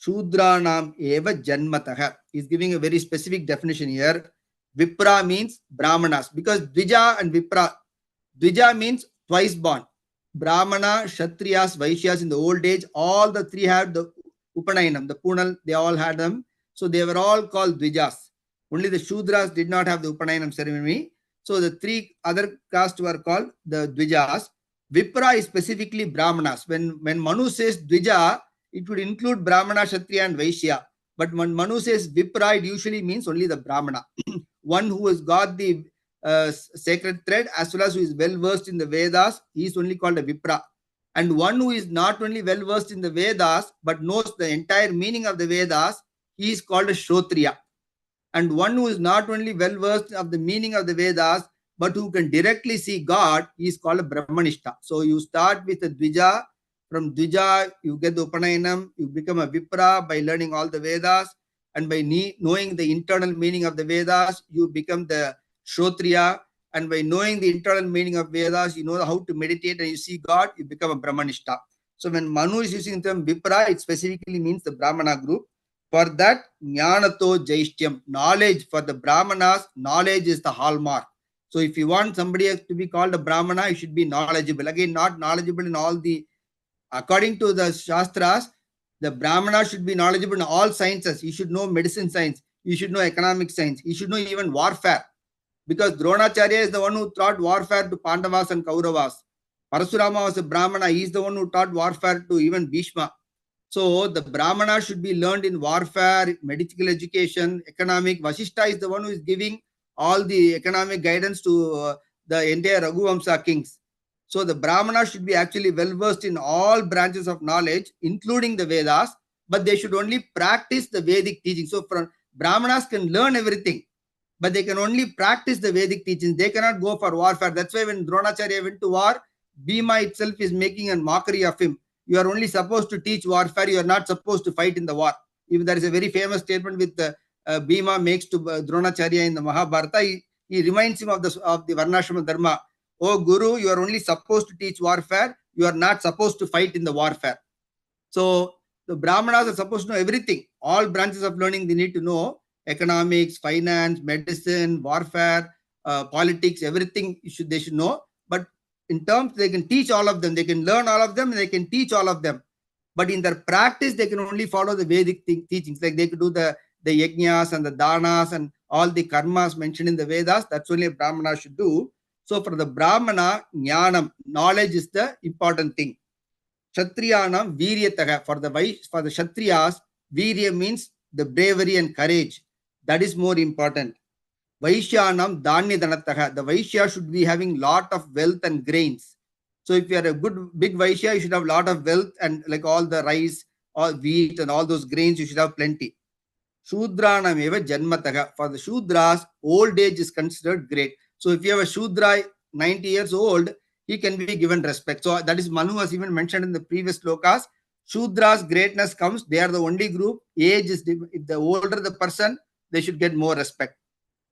shudranam eva janmatah. He's giving a very specific definition here. Vipra means Brahmanas, because Dvija and Vipra, Dvija means twice born. Brahmana, Kshatriyas, Vaishyas in the old age, all the three had the Upanayanam, the Punal, they all had them. So they were all called Dvijas. Only the Shudras did not have the Upanayanam ceremony. So the three other castes were called the Dvijas. Vipra is specifically Brahmanas. When Manu says Dvija, it would include Brahmana, Kshatriya and Vaishya. But when Manu says Vipra, it usually means only the Brahmana. One who has got the sacred thread as well as who is well versed in the Vedas, he is only called a Vipra. And one who is not only well versed in the Vedas but knows the entire meaning of the Vedas, he is called a Shotriya. And one who is not only well versed of the meaning of the Vedas but who can directly see God, he is called a Brahmanishta. So you start with a Dvija. From Dvija, you get the Upanayanam, you become a Vipra by learning all the Vedas, and by knowing the internal meaning of the Vedas, you become the Shotriya, and by knowing the internal meaning of Vedas, you know how to meditate and you see God, you become a Brahmanishta. So when Manu is using the term Vipra, it specifically means the Brahmana group. For that, Jnanato Jaishtyam, knowledge for the Brahmanas, knowledge is the hallmark. So if you want somebody to be called a Brahmana, you should be knowledgeable. Again, not knowledgeable in all the, according to the Shastras, the Brahmana should be knowledgeable in all sciences. He should know medicine science. He should know economic science. He should know even warfare. Because Dronacharya is the one who taught warfare to Pandavas and Kauravas. Parasurama was a Brahmana. He is the one who taught warfare to even Bhishma. So the Brahmana should be learned in warfare, medical education, economic. Vasishta is the one who is giving all the economic guidance to the entire Raghuvamsa kings. So the Brahmana should be actually well versed in all branches of knowledge, including the Vedas, but they should only practice the Vedic teaching. So Brahmanas can learn everything, but they can only practice the Vedic teachings. They cannot go for warfare. That's why when Dronacharya went to war, Bhima itself is making a mockery of him. You are only supposed to teach warfare. You are not supposed to fight in the war. Even there is a very famous statement with Bhima makes to Dronacharya in the Mahabharata. He reminds him of the Varnashrama Dharma. Oh Guru, you are only supposed to teach warfare. You are not supposed to fight in the warfare. So the Brahmanas are supposed to know everything. All branches of learning they need to know. Economics, finance, medicine, warfare, politics, everything they should know. But in terms, they can teach all of them. They can learn all of them and they can teach all of them. But in their practice, they can only follow the Vedic teachings. Like they could do the yajnas and the danas and all the karmas mentioned in the Vedas. That's only a Brahmana should do. So for the Brahmana, jnanam, knowledge is the important thing. Kshatriyanam, viryataha. For the Kshatriyas, virya means the bravery and courage. That is more important. Vaishyanam, dhanya dhanataha. The Vaishya should be having lot of wealth and grains. So if you are a good big Vaishya, you should have a lot of wealth and like all the rice, all wheat and all those grains, you should have plenty. Shudranam eva janmataha. For the Shudras, old age is considered great. So if you have a Shudra 90 years old, he can be given respect. So that is Manu has even mentioned in the previous slokas. Shudras greatness comes, they are the only group. Age is, if the older the person, they should get more respect.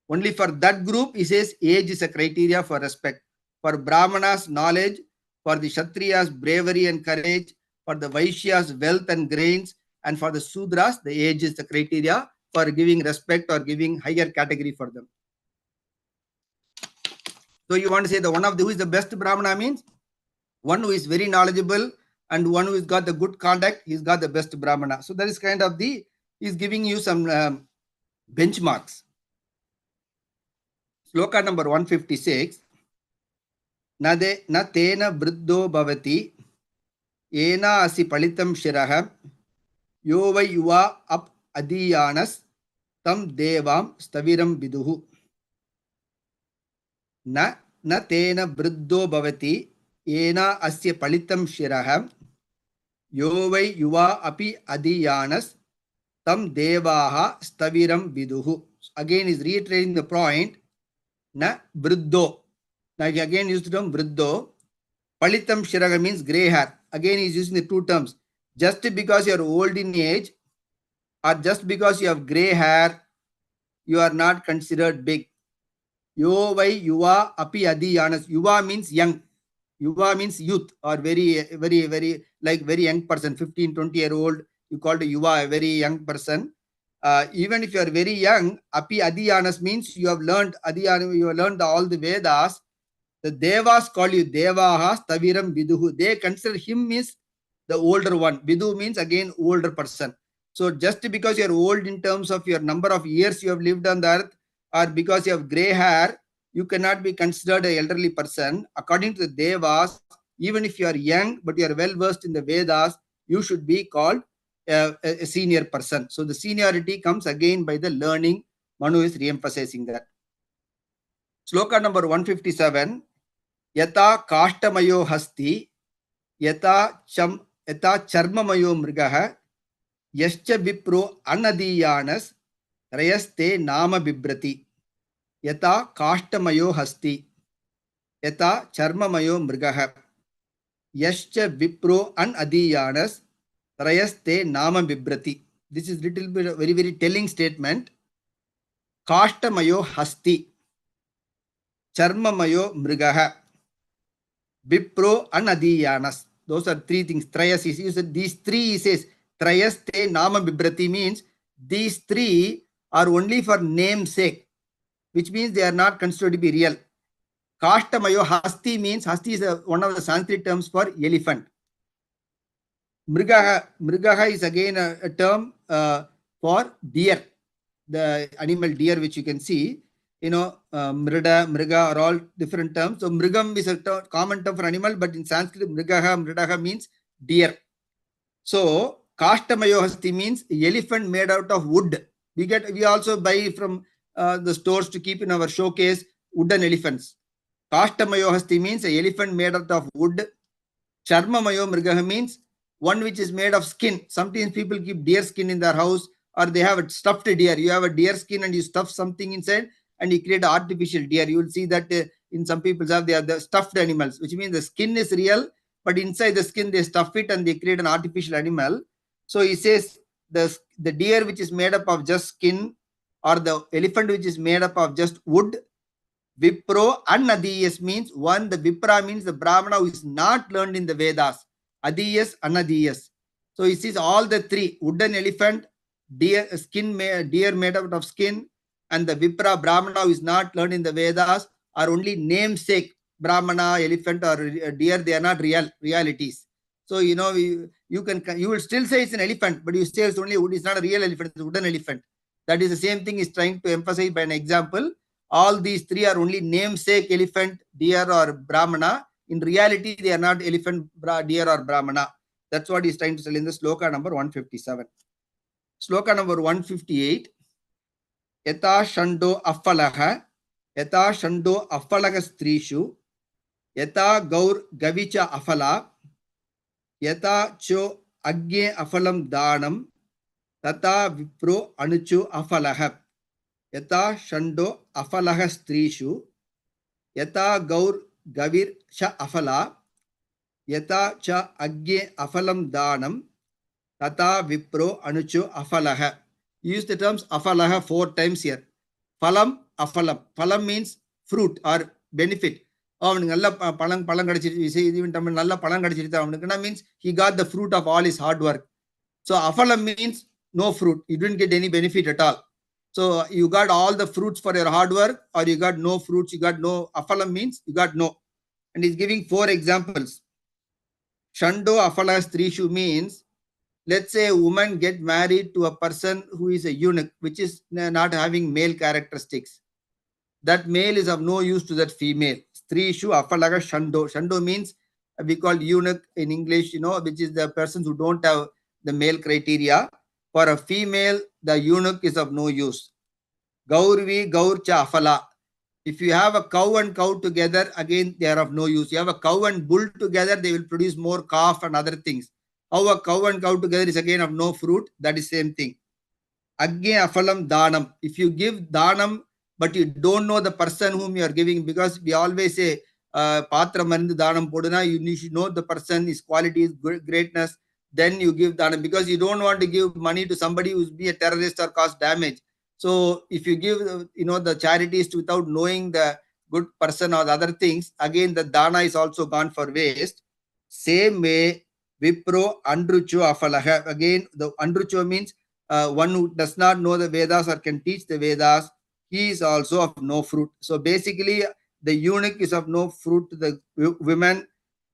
Only for that group, he says age is a criteria for respect. For Brahmanas, knowledge. For the Kshatriyas, bravery and courage. For the Vaishyas, wealth and grains. And for the Sudras, the age is the criteria for giving respect or giving higher category for them. So you want to say the one of the who is the best Brahmana means one who is very knowledgeable and one who has got the good conduct, he's got the best Brahmana. So that is kind of he's giving you some benchmarks. Sloka number 156. Na tena vriddho bhavati ena asi palitam shiraha yova yuva ap adiyanas tam devam staviram viduhu. Na tena vriddho bhavati ena asya palitam shiraha yovai yuva api adiyanas tam devaha staviram viduhu. Again is reiterating the point. Na vriddho. Now he again used the term vriddho. Palitam shiraha means grey hair. Again he is using the two terms. Just because you are old in age or just because you have grey hair, you are not considered big. Yo vai yuva api adiyanas. Yuva means young. Yuva means youth or very young person, 15, 20-year-old. You call the yuva a very young person. Even if you are very young, api adiyanas means you have learned all the Vedas. The Devas call you Devahas Taviram Viduhu. They consider him is the older one. Vidu means again older person. So just because you are old in terms of your number of years you have lived on the earth, or because you have gray hair, you cannot be considered an elderly person. According to the Devas, even if you are young but you are well versed in the Vedas, you should be called a senior person. So the seniority comes again by the learning. Manu is re-emphasizing that. Sloka number 157. Yata kashtamayo hasti, yata charmamayo mrigaha, yascha vipro anadiyanas, rayaste nama bibrati. Yata kashtamayo hasti, yata charmamayo mrigaha, yascha vipro anadiyanas, rayaste nama bibrati. This is little bit very, very telling statement. Kashtamayo hasti, charmamayo mrigaha, Vipro and Adiyanas. Those are three things. Trayas is used. These three, he says, Trayaste Nama Bibrati means these three are only for namesake, which means they are not considered to be real. Kashtamayo Hasti means, Hasti is one of the Sanskrit terms for elephant. Mrigaha is again a term for deer, the animal deer which you can see. Mriga are all different terms. So mrigam is a common term for animal, but in Sanskrit, mridaha means deer. So kashtamayo hasti means elephant made out of wood. We also buy from the stores to keep in our showcase wooden elephants. Kashtamayo hasti means an elephant made out of wood. Charmamayo mrigaha means one which is made of skin. Sometimes people keep deer skin in their house, or they have a stuffed deer. You have a deer skin and you stuff something inside, and you create an artificial deer. You will see that in some people's have they are the stuffed animals, which means the skin is real, but inside the skin they stuff it and they create an artificial animal. So he says the deer which is made up of just skin, or the elephant which is made up of just wood. Vipro and Adiyas means one, the Vipra means the Brahmana who is not learned in the Vedas. Adiyas and Adiyas. So he says all the three, wooden elephant, deer made out of skin, and the Vipra Brahmana who is not learned in the Vedas are only namesake. Brahmana, elephant, or deer, they are not realities. So you will still say it's an elephant, but you say it's only wood. It's not a real elephant, it's a wooden elephant. That is the same thing is trying to emphasize by an example. All these three are only namesake elephant, deer, or Brahmana. In reality, they are not elephant, deer, or Brahmana. That's what he's trying to tell in the sloka number 157. Sloka number 158. Yata shando affalaha strishu, yata gaur gavicha afala, yata cho agye afalam danam, tata vipro anuchu afalaha. Yata shando afalaha strishu, yata gaur gavir cha afala, yata cha agye afalam danam, tata vipro anuchu afalaha. Use the terms afalaha 4 times here. Phalam, afalam. Phalam means fruit or benefit. We say even means he got the fruit of all his hard work. So afalam means no fruit. You didn't get any benefit at all. So you got all the fruits for your hard work, or you got no fruits, you got no. Afalam means you got no. And he's giving 4 examples. Shando afala strishu means, let's say a woman get married to a person who is a eunuch, which is not having male characteristics. That male is of no use to that female. Strishu afalaga shando. Shando means we call eunuch in English, which is the persons who don't have the male criteria. For a female, the eunuch is of no use. Gaurvi gaurcha afala. If you have a cow and cow together, again they are of no use. You have a cow and bull together, they will produce more calf and other things. How a cow and cow together is again of no fruit. That is same thing. Agge afalam danam. If you give danam, but you don't know the person whom you are giving, because we always say, patra marindu danam poduna, you should know the person, his qualities, greatness, then you give danam, because you don't want to give money to somebody who's be a terrorist or cause damage. So if you give, the charities without knowing the good person or the other things, again the dana is also gone for waste. Same way, Vipro andrucho afalaha. Again, the andrucho means one who does not know the Vedas or can teach the Vedas. He is also of no fruit. So basically, The eunuch is of no fruit to the women.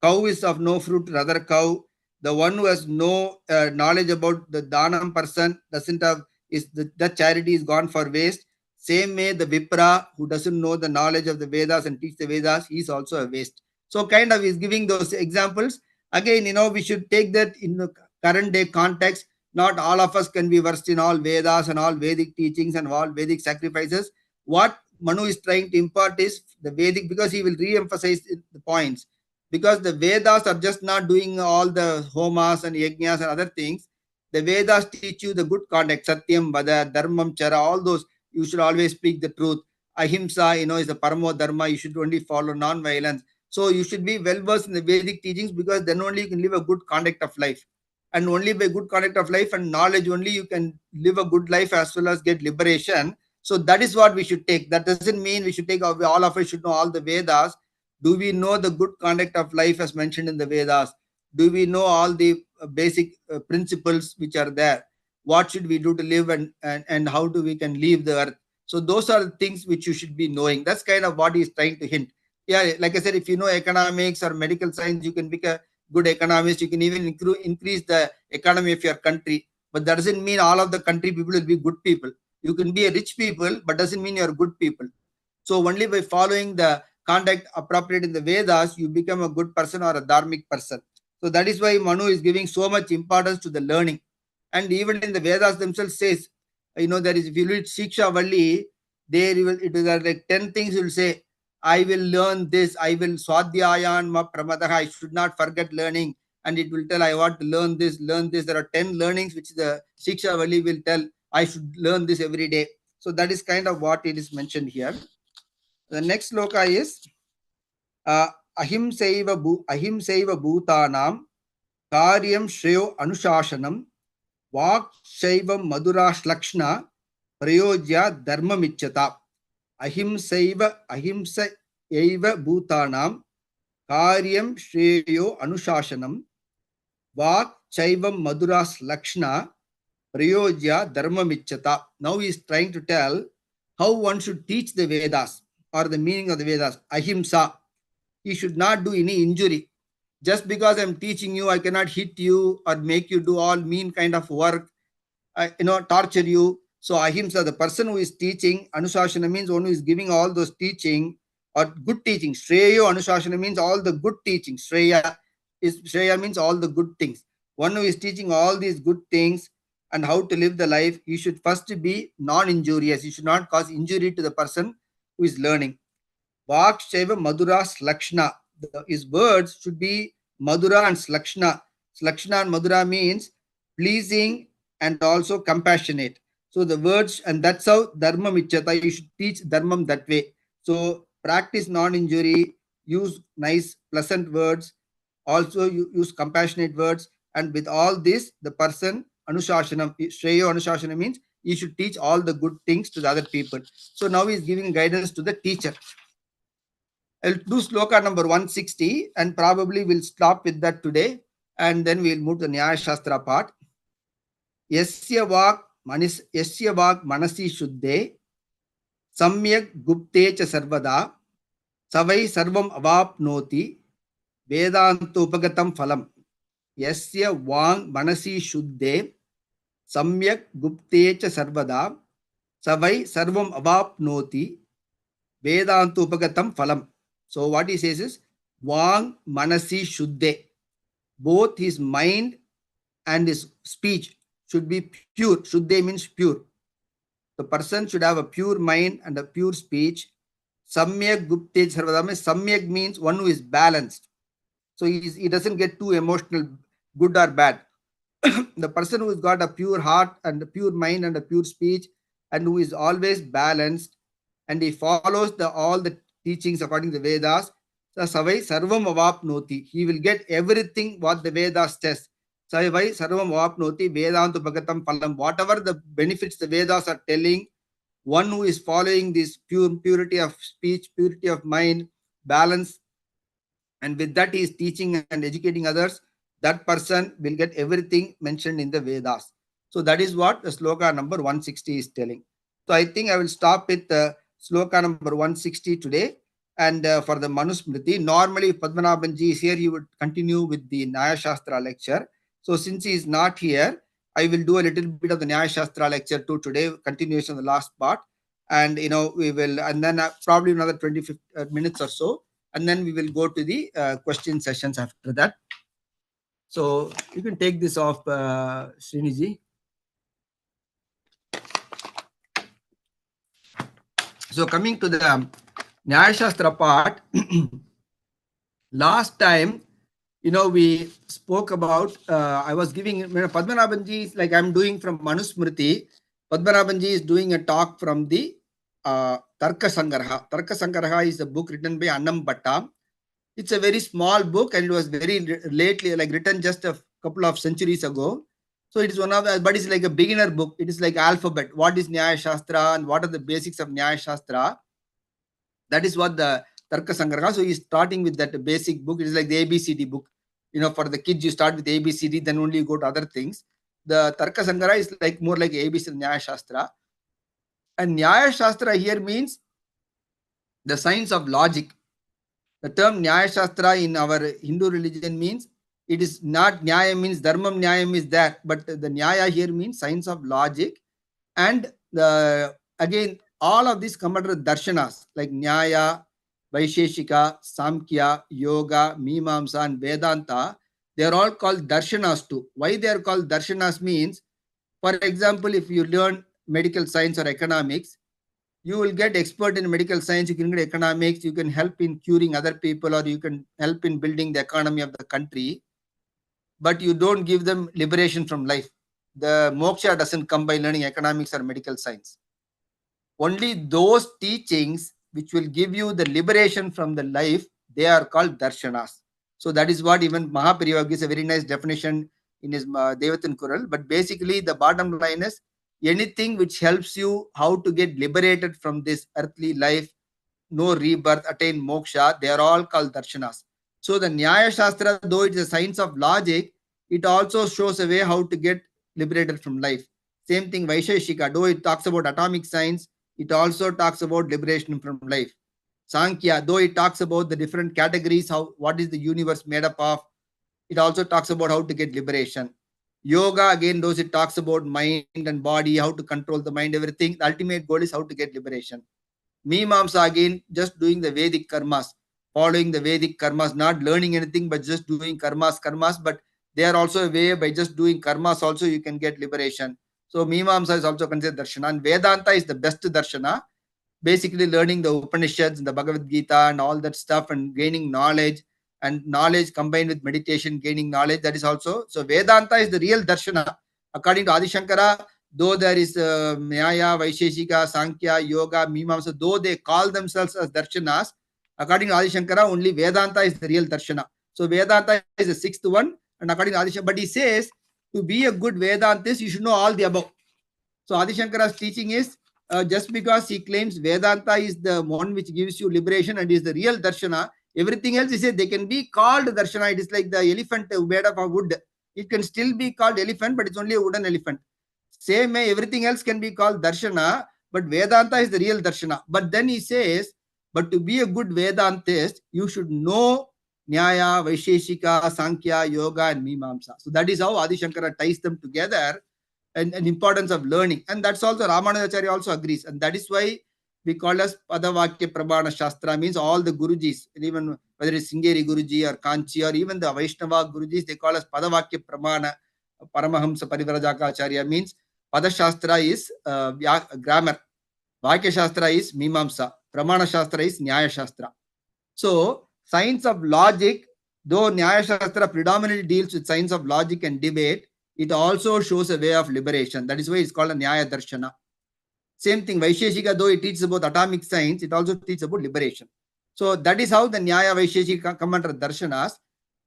Cow is of no fruit to the other cow. The one who has no knowledge about the Dhanam person doesn't have, the charity is gone for waste. Same way, the Vipra who doesn't know the knowledge of the Vedas and teach the Vedas, he is also a waste. So kind of is giving those examples. Again, we should take that in the current day context. Not all of us can be versed in all Vedas and all Vedic teachings and all Vedic sacrifices. What Manu is trying to impart is the Vedic, because he will re-emphasize the points. Because the Vedas are just not doing all the homas and yajnas and other things. The Vedas teach you the good conduct, Satyam, Vada, Dharmam, Chara, all those. You should always speak the truth. Ahimsa, is the Paramo Dharma. You should only follow non-violence. So you should be well versed in the Vedic teachings, because then only you can live a good conduct of life. And only by good conduct of life and knowledge only you can live a good life as well as get liberation. So that is what we should take. That doesn't mean we should take, all of us should know all the Vedas. Do we know the good conduct of life as mentioned in the Vedas? Do we know all the basic principles which are there? What should we do to live, and how do we can leave the earth? So those are the things which you should be knowing. That's kind of what he is trying to hint. Yeah, like I said, if you know economics or medical science, you can become a good economist. You can even increase the economy of your country. But that doesn't mean all of the country people will be good people. You can be a rich people, but doesn't mean you're good people. So only by following the conduct appropriate in the Vedas, you become a good person or a dharmic person. So that is why Manu is giving so much importance to the learning. And even in the Vedas themselves says, there is, if you read Shiksha Valli, it is like 10 things you will say. I will learn this. I will Swadhyayan ma pramadaha. I should not forget learning. And it will tell, I want to learn this, learn this. There are 10 learnings which the Shiksha Valli will tell, I should learn this every day. So that is kind of what it is mentioned here. The next sloka is Ahimsaiva Bhutanam Karyam Shreyo Anushashanam Vak Shaivam Madurash Lakshna Prayojya Dharma Michata. Ahimsaiva Bhutanam Karyam Shreyo Anushashanam Vak Shaivam Madurash Lakshna Prayojya Dharma Michata. Now he is trying to tell how one should teach the Vedas or the meaning of the Vedas. Ahimsa. He should not do any injury. Just because I'm teaching you, I cannot hit you or make you do all mean kind of work, torture you. So ahimsa, the person who is teaching, Anushasana means one who is giving all those teaching or good teaching. Shreyo Anushasana means all the good teaching. Shreya means all the good things. One who is teaching all these good things and how to live the life, he should first be non-injurious. He should not cause injury to the person who is learning. Vak Shaiva Madura Slakshna. His words should be Madura and Slakshna. Slakshna and Madura means pleasing and also compassionate. So the words, and that's how Dharma Michata, you should teach Dharmam that way. So practice non-injury, use nice, pleasant words, also you use compassionate words, and with all this, the person, Anushashanam, Shreyo Anushashanam means you should teach all the good things to the other people. So now he is giving guidance to the teacher. I'll do sloka number 160 and probably we'll stop with that today, and then we'll move to the Nyaya Shastra part. Yasya vak manasi shuddhe samyak gupte cha sarvada savai sarvam avapnoti vedanto upagatam phalam. Yasya vak manasi shuddhe samyak gupte cha sarvada savai sarvam avapnoti vedanto upagatam phalam. So what he says is Vang Manasi Shuddhe. Both his mind and his speech should be pure. Shuddhe means pure. The person should have a pure mind and a pure speech. Samyak Gupte Sarvadame. Samyak means one who is balanced. So he doesn't get too emotional, good or bad. The person who has got a pure heart and a pure mind and a pure speech and who is always balanced and he follows all the teachings according to the Vedas, Savai Sarvam Avapnoti. He will get everything what the Vedas says. Savai Sarvam Avapnoti Vedantu Bhagatam Phalam. Whatever the benefits the Vedas are telling, one who is following this purity of speech, purity of mind, balance, and with that he is teaching and educating others, that person will get everything mentioned in the Vedas. So that is what the sloka number 160 is telling. So I think I will stop with sloka number 160 today. And for the Manusmriti, normally if Padmanabhan Ji is here, he would continue with the Nyaya Shastra lecture. So since he is not here, I will do a little bit of the Nyaya Shastra lecture too today, continuation of the last part. And we will, and then probably another 20 minutes or so, and then we will go to the question sessions after that. So you can take this off, Sriniji. So coming to the Nyaya Shastra part, last time, we spoke about, I was giving, Padmanabhan Ji is like I'm doing from Manusmriti. Padmanabhan Ji is doing a talk from the Tarka Sangraha. Tarka Sangraha is a book written by Annam Bhatta. It's a very small book and it was very lately, like written just a couple of centuries ago. So it is one of the, but it's like a beginner book. It is like alphabet. What is Nyaya Shastra and what are the basics of Nyaya Shastra? That is what the Tarka Sangraha. So he's starting with that basic book. It is like the ABCD book. For the kids, you start with ABCD, then only you go to other things. The Tarka Sangraha is like more like ABC Nyaya Shastra. And Nyaya Shastra here means the science of logic. The term Nyaya Shastra in our Hindu religion means it is not Nyaya means Dharmam Nyayam is there, but the Nyaya here means science of logic. And again, all of these come under darshanas like Nyaya, Vaisheshika, Samkhya, Yoga, Mimamsa, and Vedanta. They are all called darshanas too. Why they are called darshanas means, for example, if you learn medical science or economics, you will get expert in medical science, you can get economics, you can help in curing other people, or you can help in building the economy of the country, but you don't give them liberation from life. The moksha doesn't come by learning economics or medical science. Only those teachings which will give you the liberation from the life, they are called darshanas. So that is what even Mahaperiyava gives a very nice definition in his Devatan Kural. But basically the bottom line is anything which helps you how to get liberated from this earthly life, no rebirth, attain moksha, they are all called darshanas. So the Nyaya Shastra, though it is a science of logic, it also shows a way how to get liberated from life. Same thing Vaisheshika, though it talks about atomic science, it also talks about liberation from life. Sankhya, though it talks about the different categories, what is the universe made up of, it also talks about how to get liberation. Yoga, again, those it talks about mind and body, how to control the mind, everything. The ultimate goal is how to get liberation. Mimamsa, again, just doing the Vedic karmas, following the Vedic karmas, not learning anything, but just doing karmas. But they are also a way by just doing karmas also you can get liberation. So Mimamsa is also considered darshana. And Vedanta is the best darshana. Basically learning the Upanishads and the Bhagavad Gita and all that stuff and gaining knowledge. And knowledge combined with meditation, gaining knowledge, that is also. So Vedanta is the real darshana. According to Adi Shankara, though there is Nyaya, Vaisheshika, Sankhya, Yoga, Mimamsa, though they call themselves as darshanas, according to Adi Shankara, only Vedanta is the real darshana. So Vedanta is the sixth one. And according to Adi Shankara, but he says, to be a good Vedantist, you should know all the above. So Adi Shankara's teaching is, just because he claims Vedanta is the one which gives you liberation and is the real darshana, everything else, he said, they can be called darshana. It is like the elephant made of a wood. It can still be called elephant, but it's only a wooden elephant. Same way, everything else can be called darshana, but Vedanta is the real darshana. But then he says, but to be a good Vedantist, you should know Nyaya, Vaisheshika, Sankhya, Yoga, and Mimamsa. So that is how Adi Shankara ties them together, and importance of learning. And that's also Ramanujacharya also agrees. And that is why we call us Padavakya Prabhana Shastra, means all the Gurujis, even whether it's Sringeri Guruji or Kanchi or even the Vaishnava Gurujis, they call us Padavakya Prabhana. Paramahamsa Parivrajaka Acharya means Padashastra is grammar, Vakya Shastra is Mimamsa, Pramana Shastra is Nyaya Shastra. So science of logic, though Nyaya Shastra predominantly deals with science of logic and debate, it also shows a way of liberation. That is why it's called a Nyaya Darshana. Same thing, Vaisheshika, though it teaches about atomic science, it also teaches about liberation. So that is how the Nyaya Vaisheshika come under darshanas.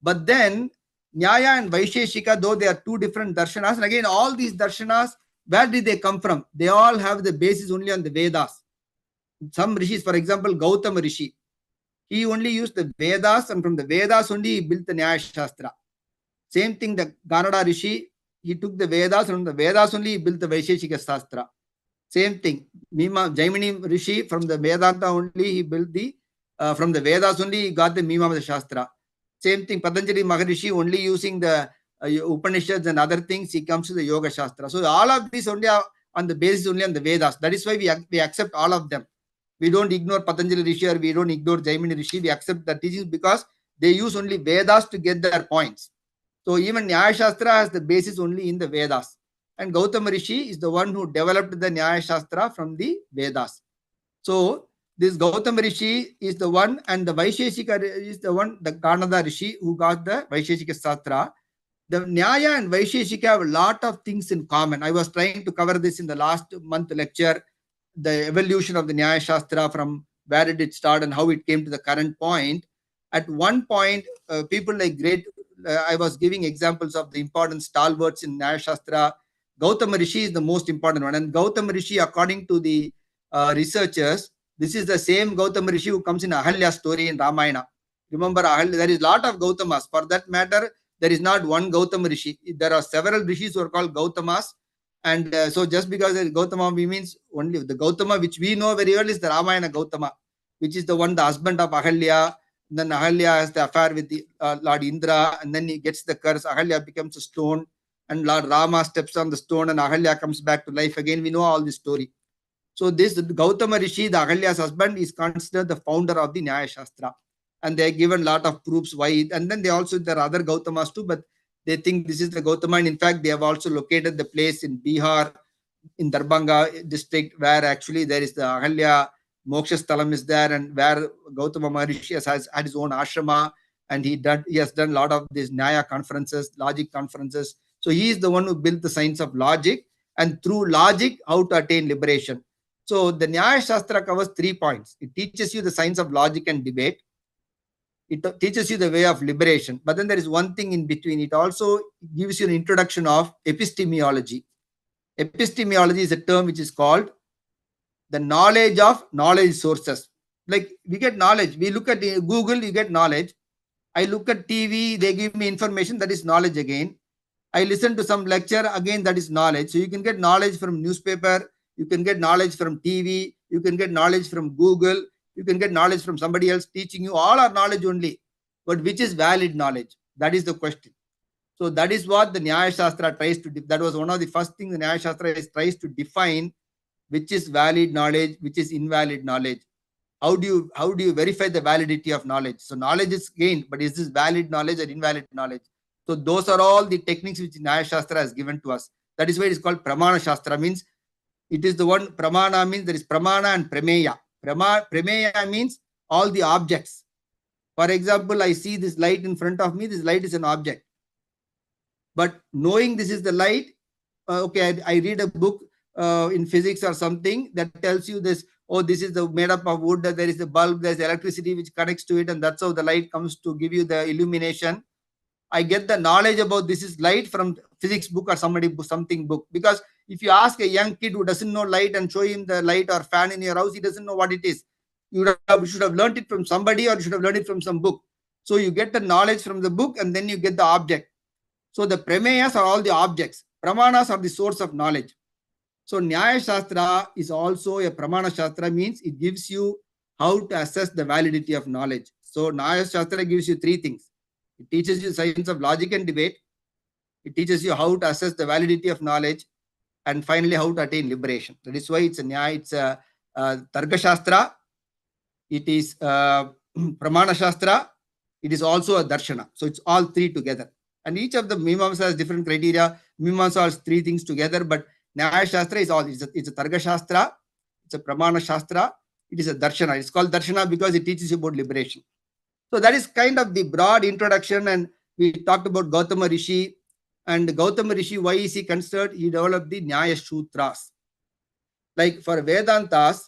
But then Nyaya and Vaisheshika, though they are two different darshanas, and again, all these darshanas, where did they come from? They all have the basis only on the Vedas. Some rishis, for example, Gautama Rishi, he only used the Vedas, and from the Vedas only he built the Nyaya Shastra. Same thing, the Ganada Rishi, he took the Vedas, and from the Vedas only he built the Vaisheshika Shastra. Same thing, Jaimini Rishi, from the Vedanta only he built the from the Vedas only he got the Mimamsa Shastra. Same thing, Patanjali Maharishi only using the Upanishads and other things, he comes to the Yoga Shastra. So all of these only are on the basis only on the Vedas. That is why we accept all of them. We don't ignore Patanjali Rishi or we don't ignore Jaimini Rishi. We accept the teachings because they use only Vedas to get their points. So even Nyaya Shastra has the basis only in the Vedas. And Gautama Rishi is the one who developed the Nyaya Shastra from the Vedas. So this Gautama Rishi is the one, and the Vaisheshika is the one, the Kanada Rishi who got the Vaisheshika Shastra. The Nyaya and Vaisheshika have a lot of things in common. I was trying to cover this in the last month lecture, the evolution of the Nyaya Shastra, from where did it start and how it came to the current point. At one point, people like I was giving examples of the important stalwarts in Nyaya Shastra. Gautama Rishi is the most important one. And Gautama Rishi, according to the researchers, this is the same Gautama Rishi who comes in Ahalya story in Ramayana. Remember, there is a lot of Gautamas. For that matter, there is not one Gautama Rishi. There are several Rishis who are called Gautamas. And so just because there is Gautama, we means only the Gautama which we know very well is the Ramayana Gautama, which is the one, the husband of Ahalya. Then Ahalya has the affair with the Lord Indra, and then he gets the curse. Ahalya becomes a stone, and Lord Rama steps on the stone, and Ahalya comes back to life again. We know all this story. So this Gautama Rishi, the Ahalya's husband, is considered the founder of the Nyaya Shastra. And they are given a lot of proofs why. And then there are other Gautamas too, but they think this is the Gautama. And in fact, they have also located the place in Bihar, in Darbhanga district, where actually there is the Ahalya Moksha Sthalam is there, and where Gautama Maharishi has had his own ashrama, and he has done a lot of these Nyaya conferences, logic conferences. So he is the one who built the science of logic, and through logic, how to attain liberation. So the Nyaya Shastra covers 3 points. It teaches you the science of logic and debate. It teaches you the way of liberation. But then there is one thing in between. It also gives you an introduction of epistemology. Epistemology is a term which is called the knowledge of knowledge sources. Like we get knowledge. We look at Google, you get knowledge. I look at TV, they give me information, that is knowledge again. I listen to some lecture, again, that is knowledge. So you can get knowledge from newspaper, you can get knowledge from TV, you can get knowledge from Google, you can get knowledge from somebody else teaching you. All are knowledge only. But which is valid knowledge? That is the question. So that is what the Nyaya Shastra tries to do. That was one of the first things the Nyaya Shastra tries to define, which is valid knowledge, which is invalid knowledge. How do you verify the validity of knowledge? So knowledge is gained, but is this valid knowledge or invalid knowledge? So those are all the techniques which Nyaya Shastra has given to us. That is why it is called Pramana Shastra. Means it is the one. Pramana means there is Pramana and Prameya. Prameya means all the objects. For example, I see this light in front of me. This light is an object. But knowing this is the light, okay, I read a book in physics or something that tells you this, oh, this is made up of wood, there is a bulb, there's electricity which connects to it, and that's how the light comes to give you the illumination. I get the knowledge about this is light from physics book or something book. Because if you ask a young kid who doesn't know light and show him the light or fan in your house, he doesn't know what it is. You should have learned it from somebody, or you should have learned it from some book. So you get the knowledge from the book, and then you get the object. So the prameyas are all the objects. Pramanas are the source of knowledge. So Nyaya Shastra is also a Pramana Shastra, means it gives you how to assess the validity of knowledge. So Nyaya Shastra gives you 3 things. It teaches you science of logic and debate. It teaches you how to assess the validity of knowledge, and finally how to attain liberation. That is why it's a Nyaya, it's a Tarka Shastra. It is Pramana Shastra. It is also a Darshana. So it's all 3 together. And each of the Mimamsa has different criteria. Mimamsa has 3 things together, but Nyaya Shastra is all. It's a Tarka Shastra. It's a Pramana Shastra. It is a Darshana. It's called Darshana because it teaches you about liberation. So that is kind of the broad introduction. And we talked about Gautama Rishi. And Gautama Rishi, why is he considered? He developed the Nyaya Sutras. Like for Vedantas,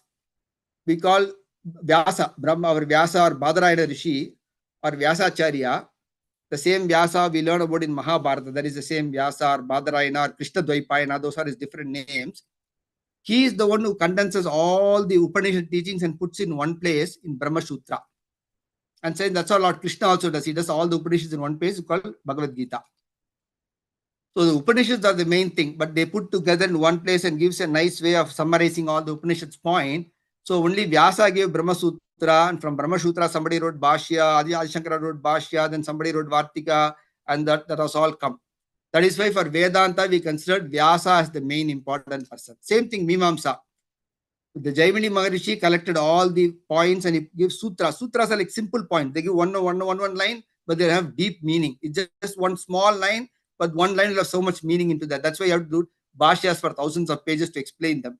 we call Vyasa, Brahma or Vyasa or Badarayana Rishi or Vyasacharya. The same Vyasa we learn about in Mahabharata. That is the same Vyasa or Badarayana or Krishna Dvaipayana. Those are his different names. He is the one who condenses all the Upanishad teachings and puts in one place in Brahma Sutra. And saying that's how Lord Krishna also does. He does all the Upanishads in one place called Bhagavad Gita. So the Upanishads are the main thing, but they put together in one place and gives a nice way of summarizing all the Upanishads point. So only Vyasa gave Brahma Sutra Sutra, and from Brahma Sutra somebody wrote Bhashya, Adi Shankara wrote Bhashya, then somebody wrote Vartika, and that was all come. That is why for Vedanta we considered Vyasa as the main important person. Same thing Mimamsa. The Jaimini Maharishi collected all the points and he gives sutras. Sutras are like simple points. They give one line, but they have deep meaning. It's just one small line, but one line will have so much meaning into that. That's why you have to do Bhashyas for thousands of pages to explain them.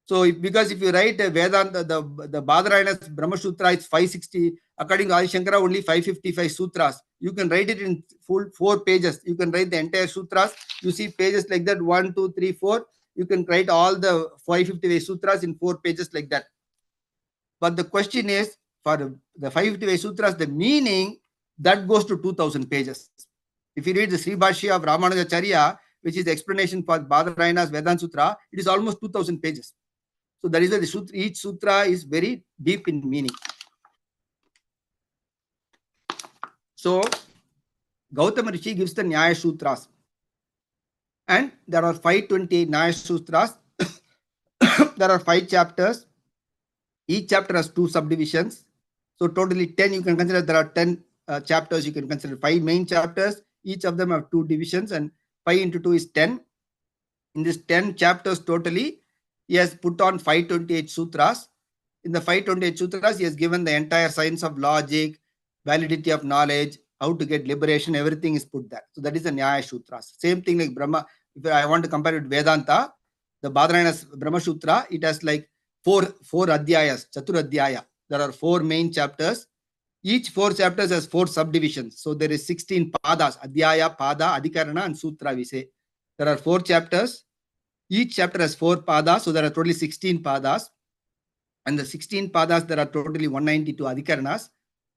So, because if you write a Vedanta, the Badarayana's Brahma Sutra, it's 560. According to Adi Shankara, only 555 sutras. You can write it in full 4 pages. You can write the entire sutras. You see pages like that, 1, 2, 3, 4. You can write all the 555 sutras in 4 pages like that. But the question is, for the 555 sutras, the meaning, that goes to 2000 pages. If you read the Sri Bhashya of Ramanujacharya, which is the explanation for Badarayana's Vedanta Sutra, it is almost 2000 pages. So that is why the sutra, each sutra is very deep in meaning. So Gautama Rishi gives the Nyaya Sutras. And there are 528 Nyaya Sutras. There are 5 chapters. Each chapter has 2 subdivisions. So totally 10 you can consider. There are 10 chapters you can consider. 5 main chapters. Each of them have 2 divisions, and 5 into 2 is 10. In this 10 chapters totally, he has put on 528 sutras. In the 528 sutras, he has given the entire science of logic, validity of knowledge, how to get liberation, everything is put there. So that is the Nyaya Sutras. Same thing like Brahma. If I want to compare it with Vedanta, the Badarayana's Brahma Sutra, it has like 4 adhyayas, Chatur Adhyaya. There are 4 main chapters. Each 4 chapters has 4 subdivisions. So there is 16 padas, Adhyaya, Pada, Adhikarana, and Sutra we say. There are 4 chapters. Each chapter has 4 padas, so there are totally 16 padas. And the 16 padas, there are totally 192 adhikaranas.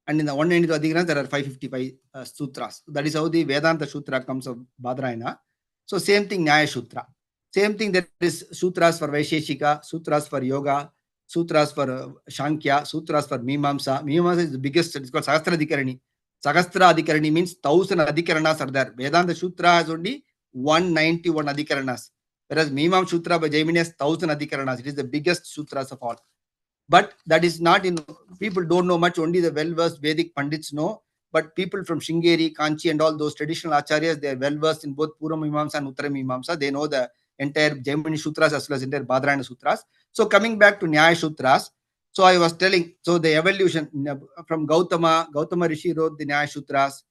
And in the 192 adhikaranas, there are 555 sutras. That is how the Vedanta Sutra comes of Badarayana. So same thing, Nyaya Sutra. Same thing, there is sutras for Vaisheshika, sutras for Yoga, sutras for Shankya, sutras for Mimamsa. Mimamsa is the biggest, it's called Sahasra Adhikarani. Sahasra Adhikarani means 1000 adhikaranas are there. Vedanta Sutra has only 191 adhikaranas. Whereas Mimam Sutra by Jaimini has 1000 adhikaranas. It is the biggest sutras of all. But that is not in, people don't know much, only the well-versed Vedic Pandits know. But people from Sringeri, Kanchi and all those traditional acharyas, they are well-versed in both Purva Mimamsa and Uttara Mimamsa. They know the entire Jaimini Sutras as well as entire Badarayana Sutras. So coming back to Nyaya Sutras, so I was telling, so the evolution from Gautama Rishi wrote the Nyaya Sutras.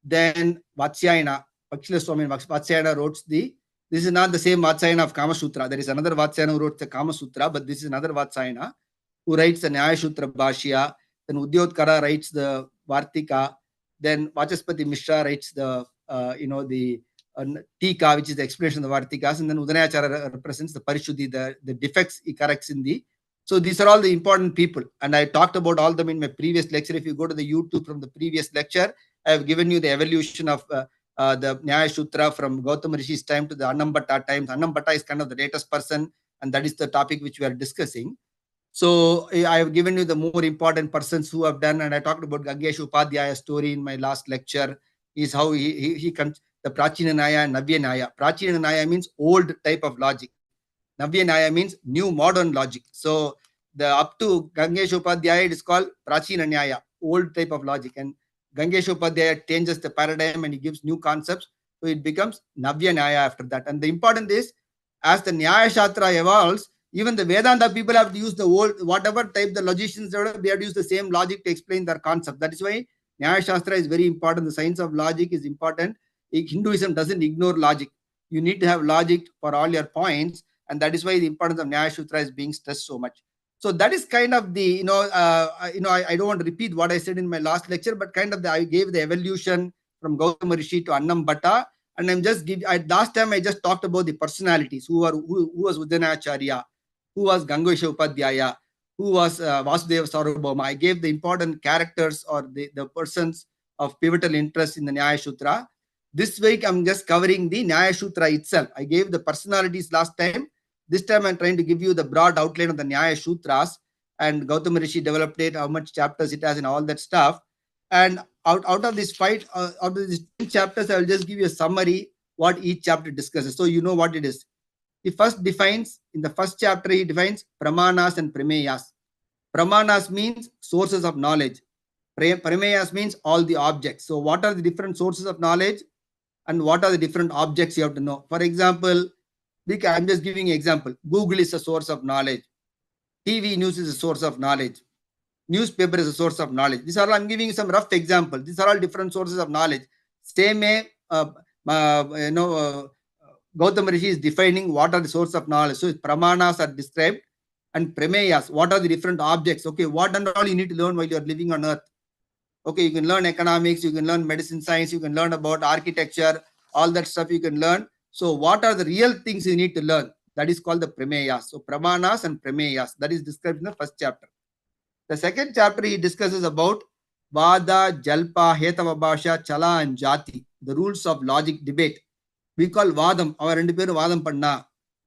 Then Vatsyayana, Pakshila Swami Vatsyayana wrote this is not the same Vatsyayana of Kama Sutra. There is another Vatsyayana who wrote the Kama Sutra, but this is another Vatsyayana who writes the Nyaya Sutra Bhashya. Then Udyodkara writes the Vartika. Then Vachaspati Mishra writes the Tika, which is the explanation of the Vartikas. And then Udanayacharya represents the Parishuddhi, the defects he corrects in the. So these are all the important people. And I talked about all of them in my previous lecture. If you go to the YouTube from the previous lecture, I have given you the evolution of the Nyaya Sutra from Gautama Rishi's time to the Annambhatta times. Annambhatta is kind of the latest person, and that is the topic which we are discussing. So I have given you the more important persons who have done, and I talked about Gangesha Upadhyaya story in my last lecture, is how he comes, the Prachina Nyaya and Navya Nyaya. Prachina Nyaya means old type of logic. Navya Nyaya means new modern logic. So the up to Gangesha Upadhyaya, it is called Prachina Nyaya, old type of logic. And Gangesha Upadhyaya changes the paradigm and he gives new concepts. So it becomes Navya Nyaya after that. And the important is, as the Nyaya Shastra evolves, even the Vedanta people have to use the old, whatever type the logicians develop, they have to use the same logic to explain their concept. That is why Nyaya Shastra is very important. The science of logic is important. Hinduism doesn't ignore logic. You need to have logic for all your points. And that is why the importance of Nyaya Sutra is being stressed so much. So that is kind of the, I don't want to repeat what I said in my last lecture, but kind of I gave the evolution from Gautama Rishi to Annambhatta. And I'm just last time I just talked about the personalities who was Udanayacharya, who was Gangesha Upadhyaya, who was Vasudeva Sarvabhauma. I gave the important characters or the persons of pivotal interest in the Nyaya Sutra. This week I'm just covering the Nyaya Sutra itself. I gave the personalities last time. This time I'm trying to give you the broad outline of the Nyaya Sutras, and Gautama Rishi developed it, how much chapters it has and all that stuff. And out of this out of these 10 chapters, I will just give you a summary what each chapter discusses. So you know what it is. He first defines, in the first chapter, he defines pramanas and prameyas. Pramanas means sources of knowledge. Prameyas means all the objects. So what are the different sources of knowledge and what are the different objects you have to know? For example, I'm just giving an example. Google is a source of knowledge. TV news is a source of knowledge. Newspaper is a source of knowledge. These are all, I'm giving you some rough examples. These are all different sources of knowledge. Same way, Gautam Rishi is defining what are the source of knowledge. So pramanas are described and prameyas, what are the different objects? Okay, what and all you need to learn while you're living on earth. Okay, you can learn economics, you can learn medicine science, you can learn about architecture, all that stuff you can learn. So what are the real things you need to learn? That is called the prameyas. So pramanas and prameyas, that is described in the first chapter. The second chapter he discusses about Vada, Jalpa, Hetavabhasha, Chala and Jati, the rules of logic debate. We call Vadam, our independent Vadam Panna,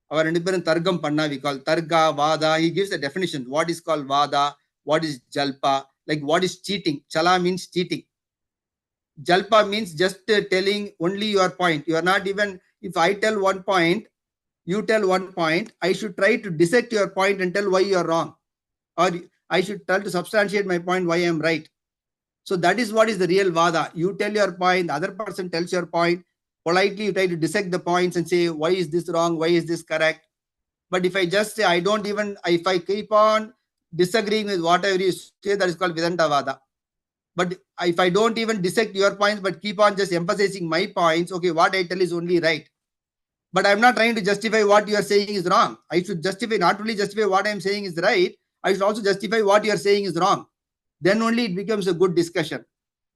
our independent Targam Panna, we call Targa, Vada. He gives a definition. What is called Vada, what is Jalpa, like what is cheating. Chala means cheating. Jalpa means just telling only your point. You are not even, if I tell one point, you tell one point, I should try to dissect your point and tell why you are wrong. Or I should try to substantiate my point why I am right. So that is what is the real Vada. You tell your point, the other person tells your point. Politely, you try to dissect the points and say, why is this wrong? Why is this correct? But if I just say, if I keep on disagreeing with whatever you say, that is called Vedanta Vada. But if I don't even dissect your points, but keep on just emphasizing my points, okay, what I tell is only right. But I'm not trying to justify what you are saying is wrong. I should justify, not only justify what I'm saying is right, I should also justify what you are saying is wrong. Then only it becomes a good discussion.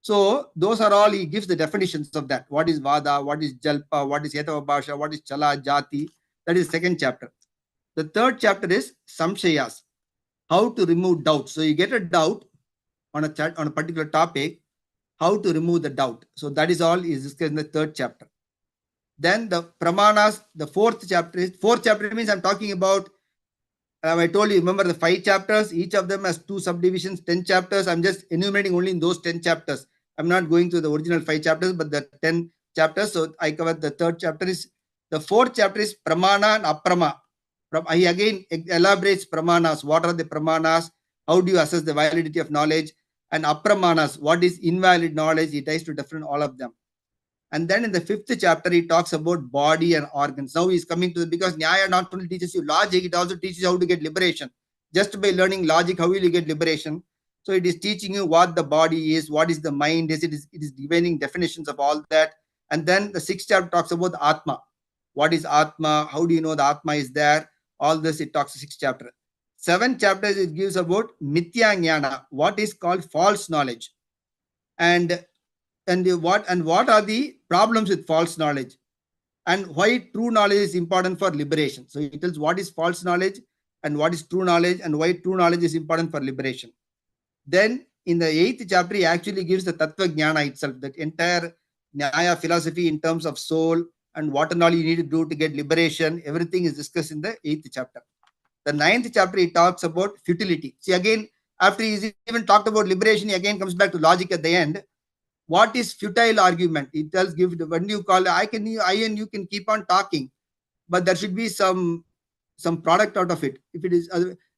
So those are all, he gives the definitions of that. What is Vada, what is Jalpa, what is Hetavabhasha, what is Chala, Jati. That is the second chapter. The third chapter is Samshayas, how to remove doubt. So you get a doubt on a particular topic, how to remove the doubt. So that is all is discussed in the third chapter. Then the Pramanas, the fourth chapter means I'm talking about, I told you, remember the 5 chapters, each of them has 2 subdivisions, 10 chapters. I'm just enumerating only in those 10 chapters. I'm not going through the original 5 chapters, but the 10 chapters. So I covered the third chapter. The fourth chapter is Pramana and Aprama. He again elaborates Pramanas. What are the Pramanas? How do you assess the validity of knowledge? And Apramanas, what is invalid knowledge? He tries to define all of them. And then in the 5th chapter, he talks about body and organs. Now he's coming to because Nyaya not only teaches you logic, it also teaches you how to get liberation. Just by learning logic, how will you get liberation? So it is teaching you what the body is, what is the mind is. It is giving definitions of all that. And then the 6th chapter talks about the Atma. What is Atma? How do you know the Atma is there? All this it talks 6th chapter. 7th chapter it gives about Mithya Jnana, what is called false knowledge. And what are the problems with false knowledge and why true knowledge is important for liberation. So it tells what is false knowledge and what is true knowledge and why true knowledge is important for liberation. Then in the 8th chapter, he actually gives the Tattva Jnana itself, that entire Nyaya philosophy in terms of soul and what and all you need to do to get liberation. Everything is discussed in the 8th chapter. The 9th chapter, he talks about futility. See, again, after he's even talked about liberation, he again comes back to logic at the end. What is futile argument? It tells, when you call, I and you can keep on talking, but there should be some product out of it. If it is,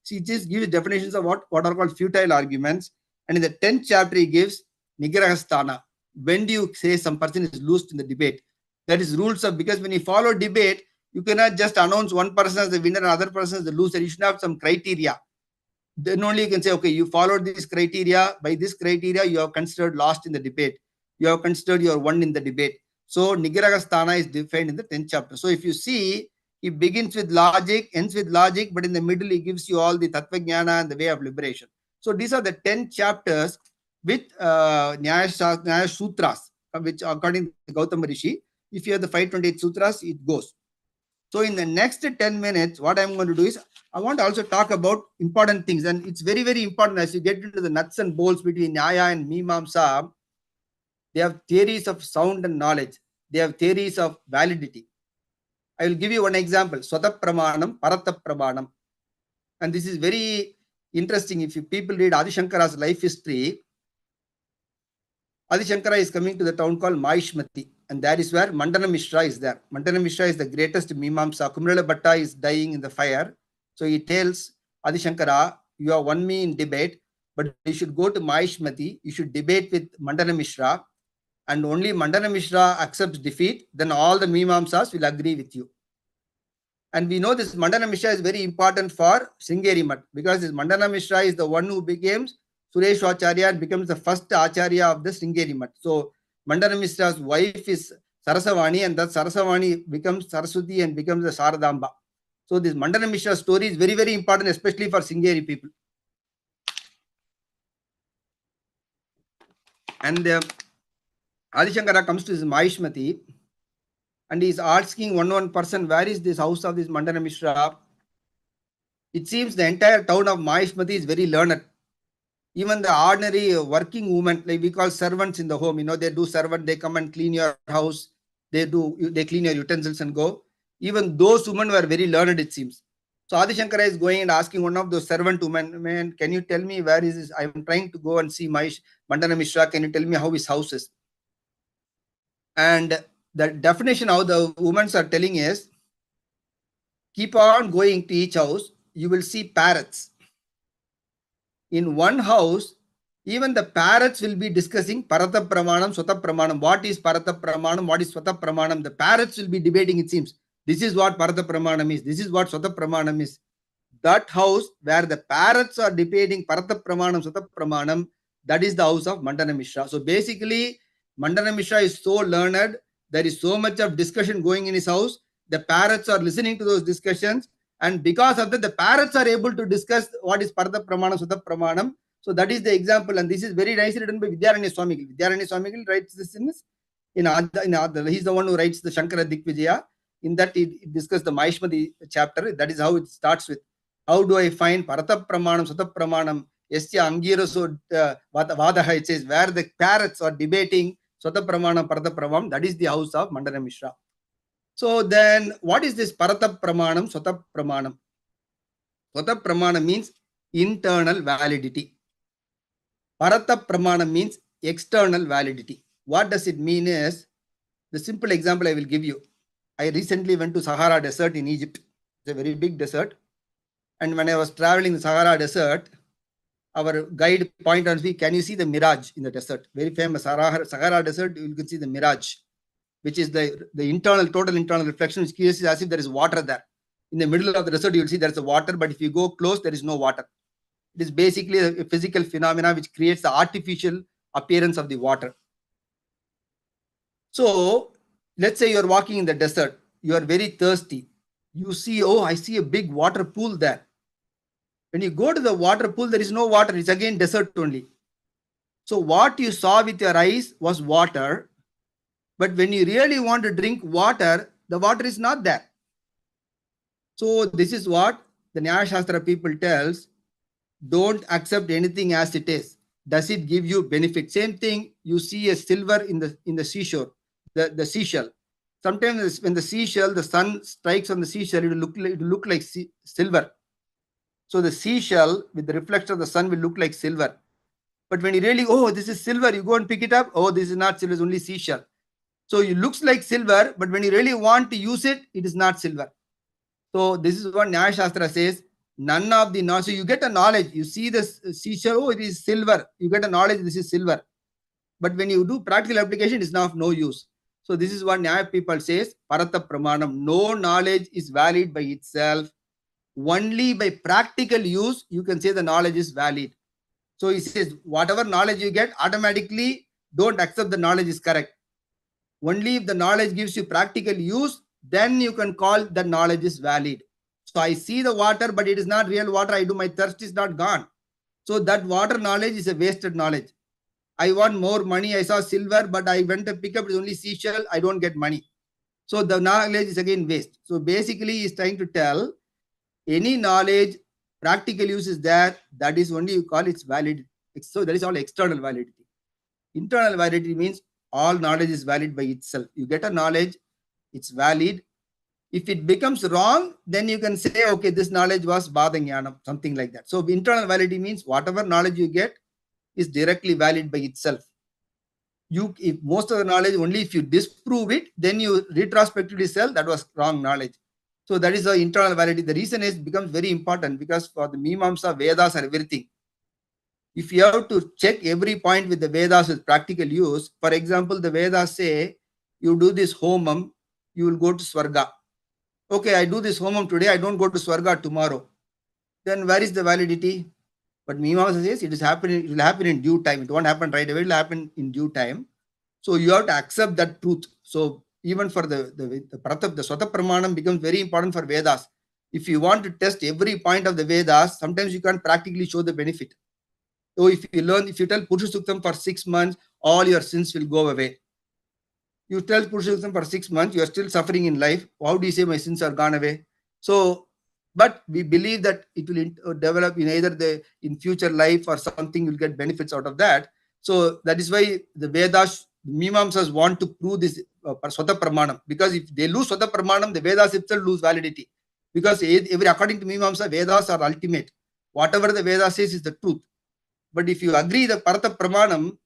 he just gives definitions of what are called futile arguments. And in the 10th chapter, he gives Nigrahasthana. When do you say some person is loosed in the debate? That is rules of, because when you follow debate, you cannot just announce one person as the winner and other person as the loser. You should have some criteria. Then only you can say, okay, you followed this criteria. By this criteria, you are considered lost in the debate. You have considered you are won in the debate. So Nigrahasthana is defined in the 10th chapter. So if you see, he begins with logic, ends with logic, but in the middle, he gives you all the Tattva Jnana and the way of liberation. So these are the 10 chapters with Nyaya Sutras, which according to Gautam Rishi, if you have the 528 Sutras, it goes. So in the next 10 minutes, what I'm going to do is, I want to also talk about important things. And it's very, very important as you get into the nuts and bolts between Nyaya and Mimamsa. They have theories of sound and knowledge. They have theories of validity. I will give you one example. Swata Pramanam, Parata Pramanam. And this is very interesting. If you people read Adi Shankara's life history, Adi Shankara is coming to the town called Mahishmati. And that is where Mandana Mishra is there. Mandana Mishra is the greatest Mimamsa. Kumarila Bhatta is dying in the fire. So he tells Adi Shankara, you have won me in debate, but you should go to Mahishmati, you should debate with Mandana Mishra, and only Mandana Mishra accepts defeat, then all the Mimamsas will agree with you. And we know this Mandana Mishra is very important for Sringeri Mat, because this Mandana Mishra is the one who became Suresh Acharya and becomes the first Acharya of the Sringeri Mat. So Mandana Mishra's wife is Sarasavani, and that Sarasavani becomes Saraswati and becomes the Saradamba. So this Mandana Mishra story is very, very important, especially for Sringeri people. And Adi Shankara comes to his Mahishmati, and he is asking one person, where is this house of this Mandana Mishra? It seems the entire town of Mahishmati is very learned. Even the ordinary working women, like we call servants in the home, they do servant, they come and clean your house, they clean your utensils and go. Even those women were very learned, it seems. So Adi Shankara is going and asking one of those servant women, man, can you tell me where is this? I am trying to go and see my Mandana Mishra. Can you tell me how his house is? And the definition how the women are telling is, keep on going to each house, you will see parrots. In one house, even the parrots will be discussing Parata Pramanam, Swata Pramanam. What is Parata Pramanam? What is Swata Pramanam? The parrots will be debating, it seems. This is what Parata Pramanam is. This is what Swata Pramanam is. That house where the parrots are debating Parata Pramanam, Swata Pramanam, that is the house of Mandana Mishra. So basically, Mandana Mishra is so learned. There is so much of discussion going in his house. The parrots are listening to those discussions. And because of that, the parrots are able to discuss what is Parata Pramanam, Swata Pramanam. So that is the example. And this is very nicely written by Vidyaranya Swamigal. Vidyaranya Swamigal writes this he's the one who writes the Shankara Dikvijaya. In that, he discussed the Mahishmati chapter. That is how it starts with. How do I find Parata Pramanam, Swata Pramanam? Yasya Angiraso Vadaha, it says, where the parrots are debating Swata Pramanam, Parata Pramanam. That is the house of Mandana Mishra. So then, what is this Parata Pramanam, Swata Pramanam? Swata Pramanam means internal validity. Parata Pramanam means external validity. What does it mean is, the simple example I will give you. I recently went to Sahara Desert in Egypt. It's a very big desert. And when I was traveling the Sahara Desert, our guide pointed out to me, can you see the mirage in the desert? Very famous Sahara Desert, you can see the mirage, which is the total internal reflection, which creates as if there is water there. In the middle of the desert, you will see there is a water, but if you go close, there is no water. It is basically a physical phenomena which creates the artificial appearance of the water. So, let's say you are walking in the desert, you are very thirsty. You see, oh, I see a big water pool there. When you go to the water pool, there is no water. It's again desert only. So what you saw with your eyes was water. But when you really want to drink water, the water is not there. So this is what the Nyaya Shastra people tells. Don't accept anything as it is. Does it give you benefit? Same thing, you see a silver in the seashore, the seashell. Sometimes when the seashell, the sun strikes on the seashell, it will look like silver. So the seashell with the reflection of the sun will look like silver. But when you really, oh, this is silver, you go and pick it up. Oh, this is not silver, it's only seashell. So it looks like silver, but when you really want to use it, it is not silver. So this is what Nyaya Shastra says. None of the knowledge. So you get a knowledge. You see the seashell, oh, it is silver. You get a knowledge, this is silver. But when you do practical application, it is not of no use. So this is what Nyaya people says, Parata Pramanam. No knowledge is valid by itself. Only by practical use, you can say the knowledge is valid. So he says, whatever knowledge you get, automatically don't accept the knowledge is correct. Only if the knowledge gives you practical use, then you can call the knowledge is valid. So I see the water, but it is not real water. My thirst is not gone. So that water knowledge is a wasted knowledge. I want more money. I saw silver, but I went to pick up, it's only seashell. I don't get money. So the knowledge is again waste. So basically he's trying to tell, any knowledge, practical use is there, that is only you call it's valid. So that is all external validity. Internal validity means all knowledge is valid by itself. You get a knowledge, it's valid. If it becomes wrong, then you can say, okay, this knowledge was Badhanyanam, something like that. So internal validity means whatever knowledge you get is directly valid by itself. If most of the knowledge, only if you disprove it, then you retrospectively say that was wrong knowledge. So that is the internal validity. The reason is becomes very important because for the Mimamsa, Vedas are everything. If you have to check every point with the Vedas with practical use, for example, the Vedas say, you do this homam, you will go to Swarga. Okay, I do this homam today, I don't go to Swarga tomorrow. Then where is the validity? But Mimamsa says it will happen in due time. It won't happen right away, it will happen in due time. So you have to accept that truth. So even for the Pratap, the Swata Pramanam becomes very important for Vedas. If you want to test every point of the Vedas, sometimes you can't practically show the benefit. So if you tell Purusha Suktam for 6 months, all your sins will go away. You tell Purusha Suktam for 6 months, you are still suffering in life. How do you say my sins are gone away? So, but we believe that it will develop in either in future life or something, you'll get benefits out of that. So that is why the Vedas, Mimamsas want to prove this Swata Pramanam, because if they lose Swata Pramanam, the Vedas itself lose validity. Because according to Mimamsa, Vedas are ultimate. Whatever the Veda says is the truth. But if you agree the Parata Pramanam,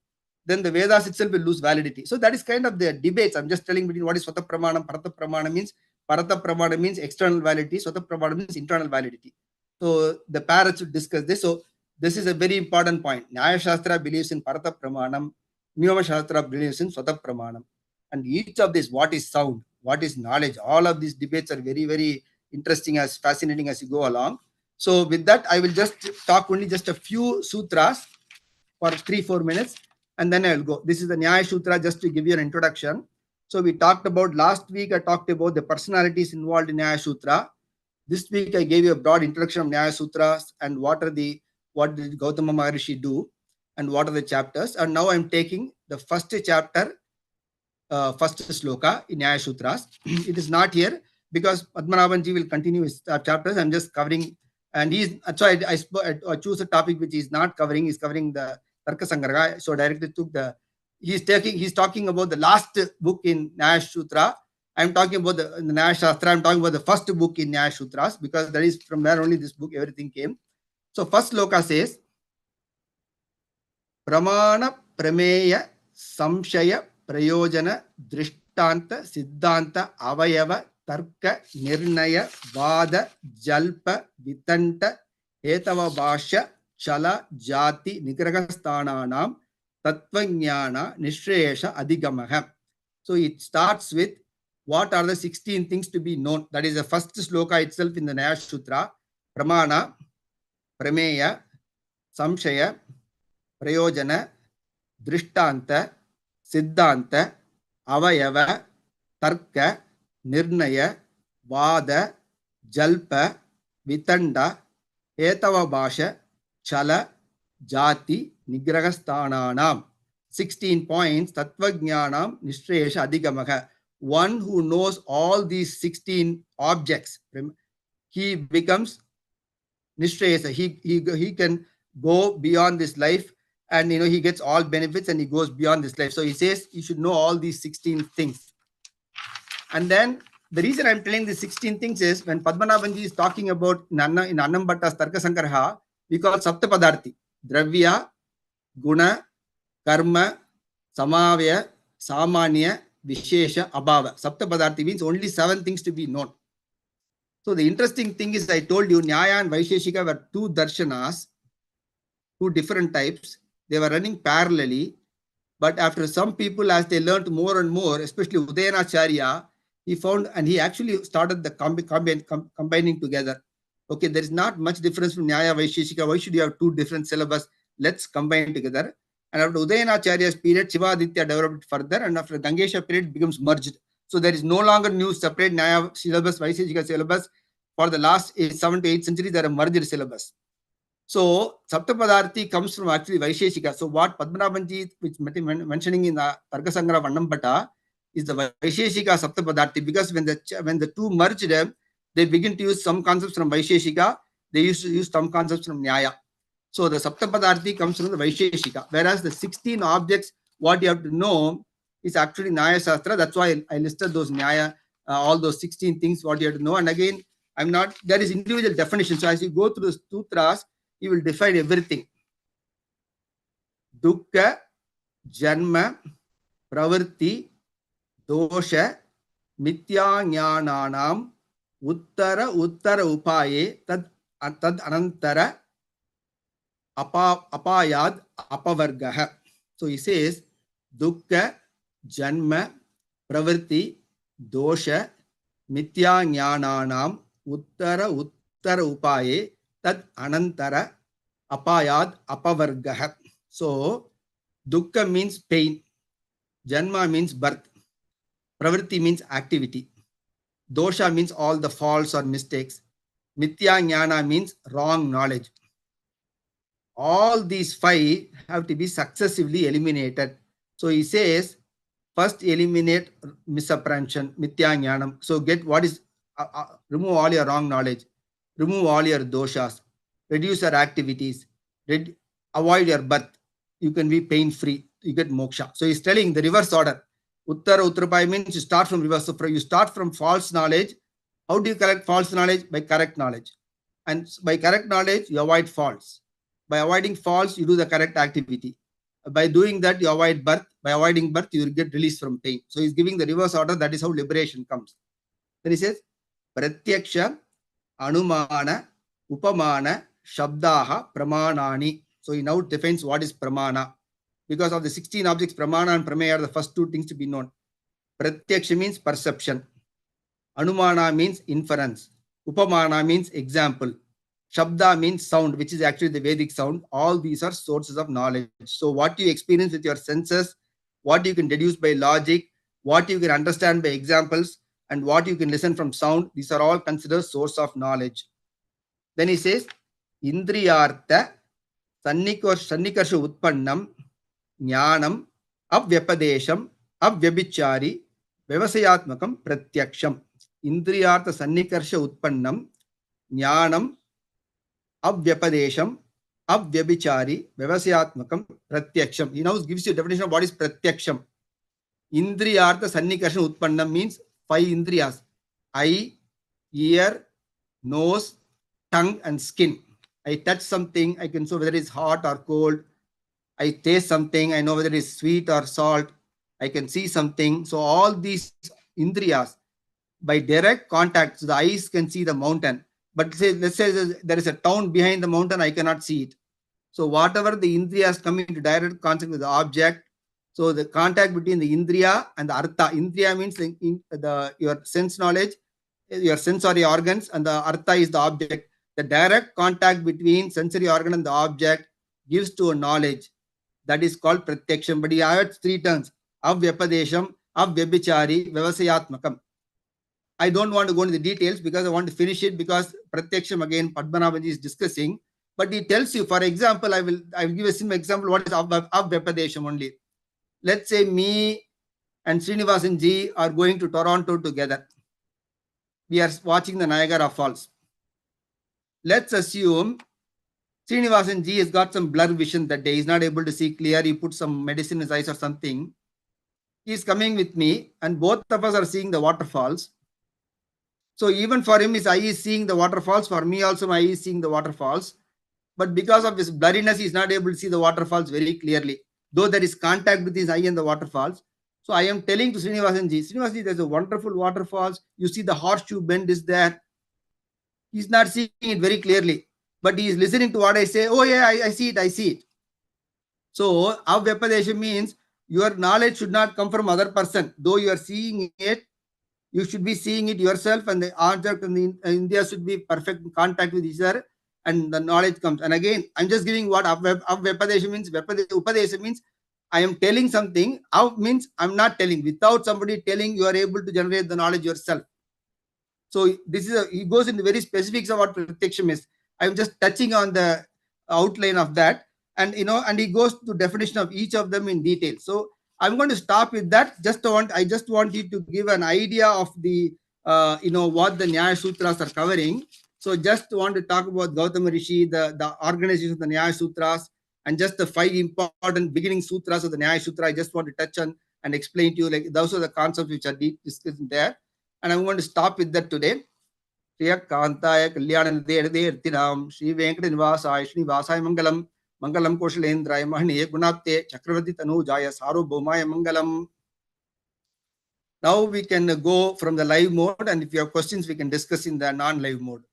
then the Vedas itself will lose validity. So that is kind of the debates. I'm just telling between what is Swata Pramanam, Parata Pramanam means. Parata Pramanam means external validity, Swata Pramanam means internal validity. So the parents will discuss this. So this is a very important point. Nyaya Shastra believes in Parata Pramanam, Mimamsa Shastra believes in Swata Pramanam. And each of this, what is sound, what is knowledge, all of these debates are very, very interesting, as fascinating as you go along. So with that, I will just talk only just a few sutras for 3-4 minutes, and then I will go. This is the Nyaya Sutra, just to give you an introduction. So we talked about, last week I talked about the personalities involved in Nyaya Sutra. This week I gave you a broad introduction of Nyaya Sutras and what did Gautama Maharishi do and what are the chapters. And now I'm taking the first chapter, first sloka in Nyaya Sutras. It is not here because Padmanabhan Ji will continue his chapters. I'm just covering. And so I choose a topic which is not covering. He's covering the Tarka Sangraha. So directly took he's talking about the last book in Nyaya Sutra. I'm talking about the Nyaya Shastra. I'm talking about the first book in Nyaya Sutras, because that is from where only this book, everything came. So first sloka says, Pramana Prameya Samshaya Prayojana Drishtanta Siddhanta Avayava Tarka Nirnaya Vada Jalpa Vitanta Etava Bhasha Chala Jati Nigrahasthananam Tattvajnana Nishreyesha Adhigamaha. So it starts with what are the 16 things to be known. That is the first sloka itself in the Nyaya Sutra. Pramana, Prameya, Samshaya, Prayojana, Drishtanta, Siddhanta, Avayava, Tarka, Nirnaya, Vada, Jalpa, Vitanda, Etava Bhasha, Chala, Jati, Nigrahasthananam. 16 points. Tattvajnanam Nishreyesha Adhigamaha. One who knows all these 16 objects, he becomes Nishreyesha. He can go beyond this life, and he gets all benefits and he goes beyond this life. So he says you should know all these 16 things. And then the reason I'm telling the 16 things is when Padmanabhan Ji is talking about in Annam Bhatta's Tarka Sangraha, we call Sapta Padarthi: Dravya, Guna, Karma, Samavaya, Samanya, Vishesha, Abhava. Sapta Padarthi means only 7 things to be known. So the interesting thing is, I told you Nyaya and Vaisheshika were 2 darshanas, 2 different types. They were running parallelly. But after some people, as they learned more and more, especially Udayanacharya, he found, and he actually started the combining together. Okay, there is not much difference from Nyaya, Vaisheshika. Why should you have 2 different syllabus? Let's combine together. And after Udayanacharya's period, Shivaditya developed further, and after Gangesha period, it becomes merged. So there is no longer new separate Nyaya syllabus, Vaisheshika syllabus. For the last 7 to 8 centuries, there are merged syllabus. So Saptapadarthi comes from actually Vaisheshika. So what Padmanabhan Ji which mentioning in the Tarka Sangraha of Annam Bhatta is the Vaisheshika Saptapadarthi, because when the 2 merged, they begin to use some concepts from Vaisheshika. They used to use some concepts from Nyaya. So the Saptapadarthi comes from the Vaisheshika, whereas the 16 objects, what you have to know is actually Nyaya Shastra. That's why I listed those Nyaya, all those 16 things, what you have to know. And again, there is individual definition. So as you go through the sutras, you will define everything. Dukkha, Janma, Pravritti, Dosha, Mithya Jnananam, uttara upaye tad anantara apayad apavargaha. So he says dukkha, janma, pravritti, dosha, mithya jnananam uttara upaye tad anantara apayad apavargaha. So dukkha means pain, janma means birth, pravritti means activity, dosha means all the faults or mistakes, mithya jnana means wrong knowledge. All these 5 have to be successively eliminated. So he says, first eliminate misapprehension, mithya jnanam. So get what is, remove all your wrong knowledge, remove all your doshas, reduce your activities, avoid your birth. You can be pain-free, you get moksha. So he's telling the reverse order. Uttara Uttarapai means you start from reverse. So you start from false knowledge. How do you correct false knowledge? By correct knowledge. And by correct knowledge, you avoid false. By avoiding false, you do the correct activity. By doing that, you avoid birth. By avoiding birth, you will get released from pain. So he's giving the reverse order. That is how liberation comes. Then he says, Pratyaksha, Anumana, Upamana, Shabdaha, Pramanani. So he now defines what is Pramana. Because of the 16 objects, Pramana and Prameya are the first 2 things to be known. Pratyaksha means perception. Anumana means inference. Upamana means example. Shabda means sound, which is actually the Vedic sound. All these are sources of knowledge. So what you experience with your senses, what you can deduce by logic, what you can understand by examples, and what you can listen from sound, these are all considered source of knowledge. Then he says, Indriyartha Sannikarsha Utpannam Jnanam Avyapadesham Avyabhichari Vyavasayatmakam Pratyaksham. Indriyartha Sannikarsha Utpannam Jnanam Avyapadesham Avyabhichari Vyavasayatmakam Pratyaksham. He now gives you a definition of what is Pratyaksham. Indriyartha Sannikarsha Utpannam means 5 indriyas: eye, ear, nose, tongue, and skin. I touch something, I can know whether it's hot or cold. I taste something, I know whether it's sweet or salt. I can see something. So all these indriyas, by direct contact, so the eyes can see the mountain. But let's say there is a town behind the mountain, I cannot see it. So whatever the indriyas come into direct contact with the object, so the contact between the indriya and the artha. Indriya means your sense knowledge, your sensory organs, and the artha is the object. The direct contact between sensory organ and the object gives to a knowledge. That is called pratyaksham. But he adds 3 terms: avyapadesham, avyabhichari, vyavasayatmakam. I don't want to go into the details because I want to finish it, because pratyaksham again Padmanabhan is discussing. But he tells you, for example, I will give a simple example. What is avyapadesham only? Let's say me and Srinivasan ji are going to Toronto together. We are watching the Niagara Falls. Let's assume Srinivasan ji has got some blur vision that day. He's not able to see clear. He put some medicine in his eyes or something. He's coming with me and both of us are seeing the waterfalls. So even for him, his eye is seeing the waterfalls. For me also, my eye is seeing the waterfalls. But because of his blurriness, he's not able to see the waterfalls very clearly, though there is contact with his eye and the waterfalls. So I am telling to Srinivasan ji, there's a wonderful waterfalls. You see the horseshoe bend is there. He's not seeing it very clearly, but he is listening to what I say. Oh yeah, I see it. So avyapadesha means your knowledge should not come from other person. Though you are seeing it, you should be seeing it yourself, and the object and the India should be perfect contact with each other, and the knowledge comes. And again, I'm just giving what avyapadesha means. Upadesha means I am telling something. Av means I'm not telling. Without somebody telling, you are able to generate the knowledge yourself. So this is he goes into very specifics of what pratyaksham is. I'm just touching on the outline of that, and and he goes to definition of each of them in detail. So I'm going to stop with that. I just want you to give an idea of the what the Nyaya Sutras are covering. So just want to talk about Gautama Rishi, the organization of the Nyaya Sutras, and just the 5 important beginning sutras of the Nyaya Sutra. I just want to touch on and explain to you, like those are the concepts which are discussed there. And I'm going to stop with that today. Shriya Kantaya Kalyanam Dertinam Shri Venkatanivasaya Shri Vasaya Mangalam Mangalam Koshalendraya Mahaniye Gunapte Chakravarti Tanujaya Sarubhomaya Mangalam. Now we can go from the live mode, and if you have questions, we can discuss in the non-live mode.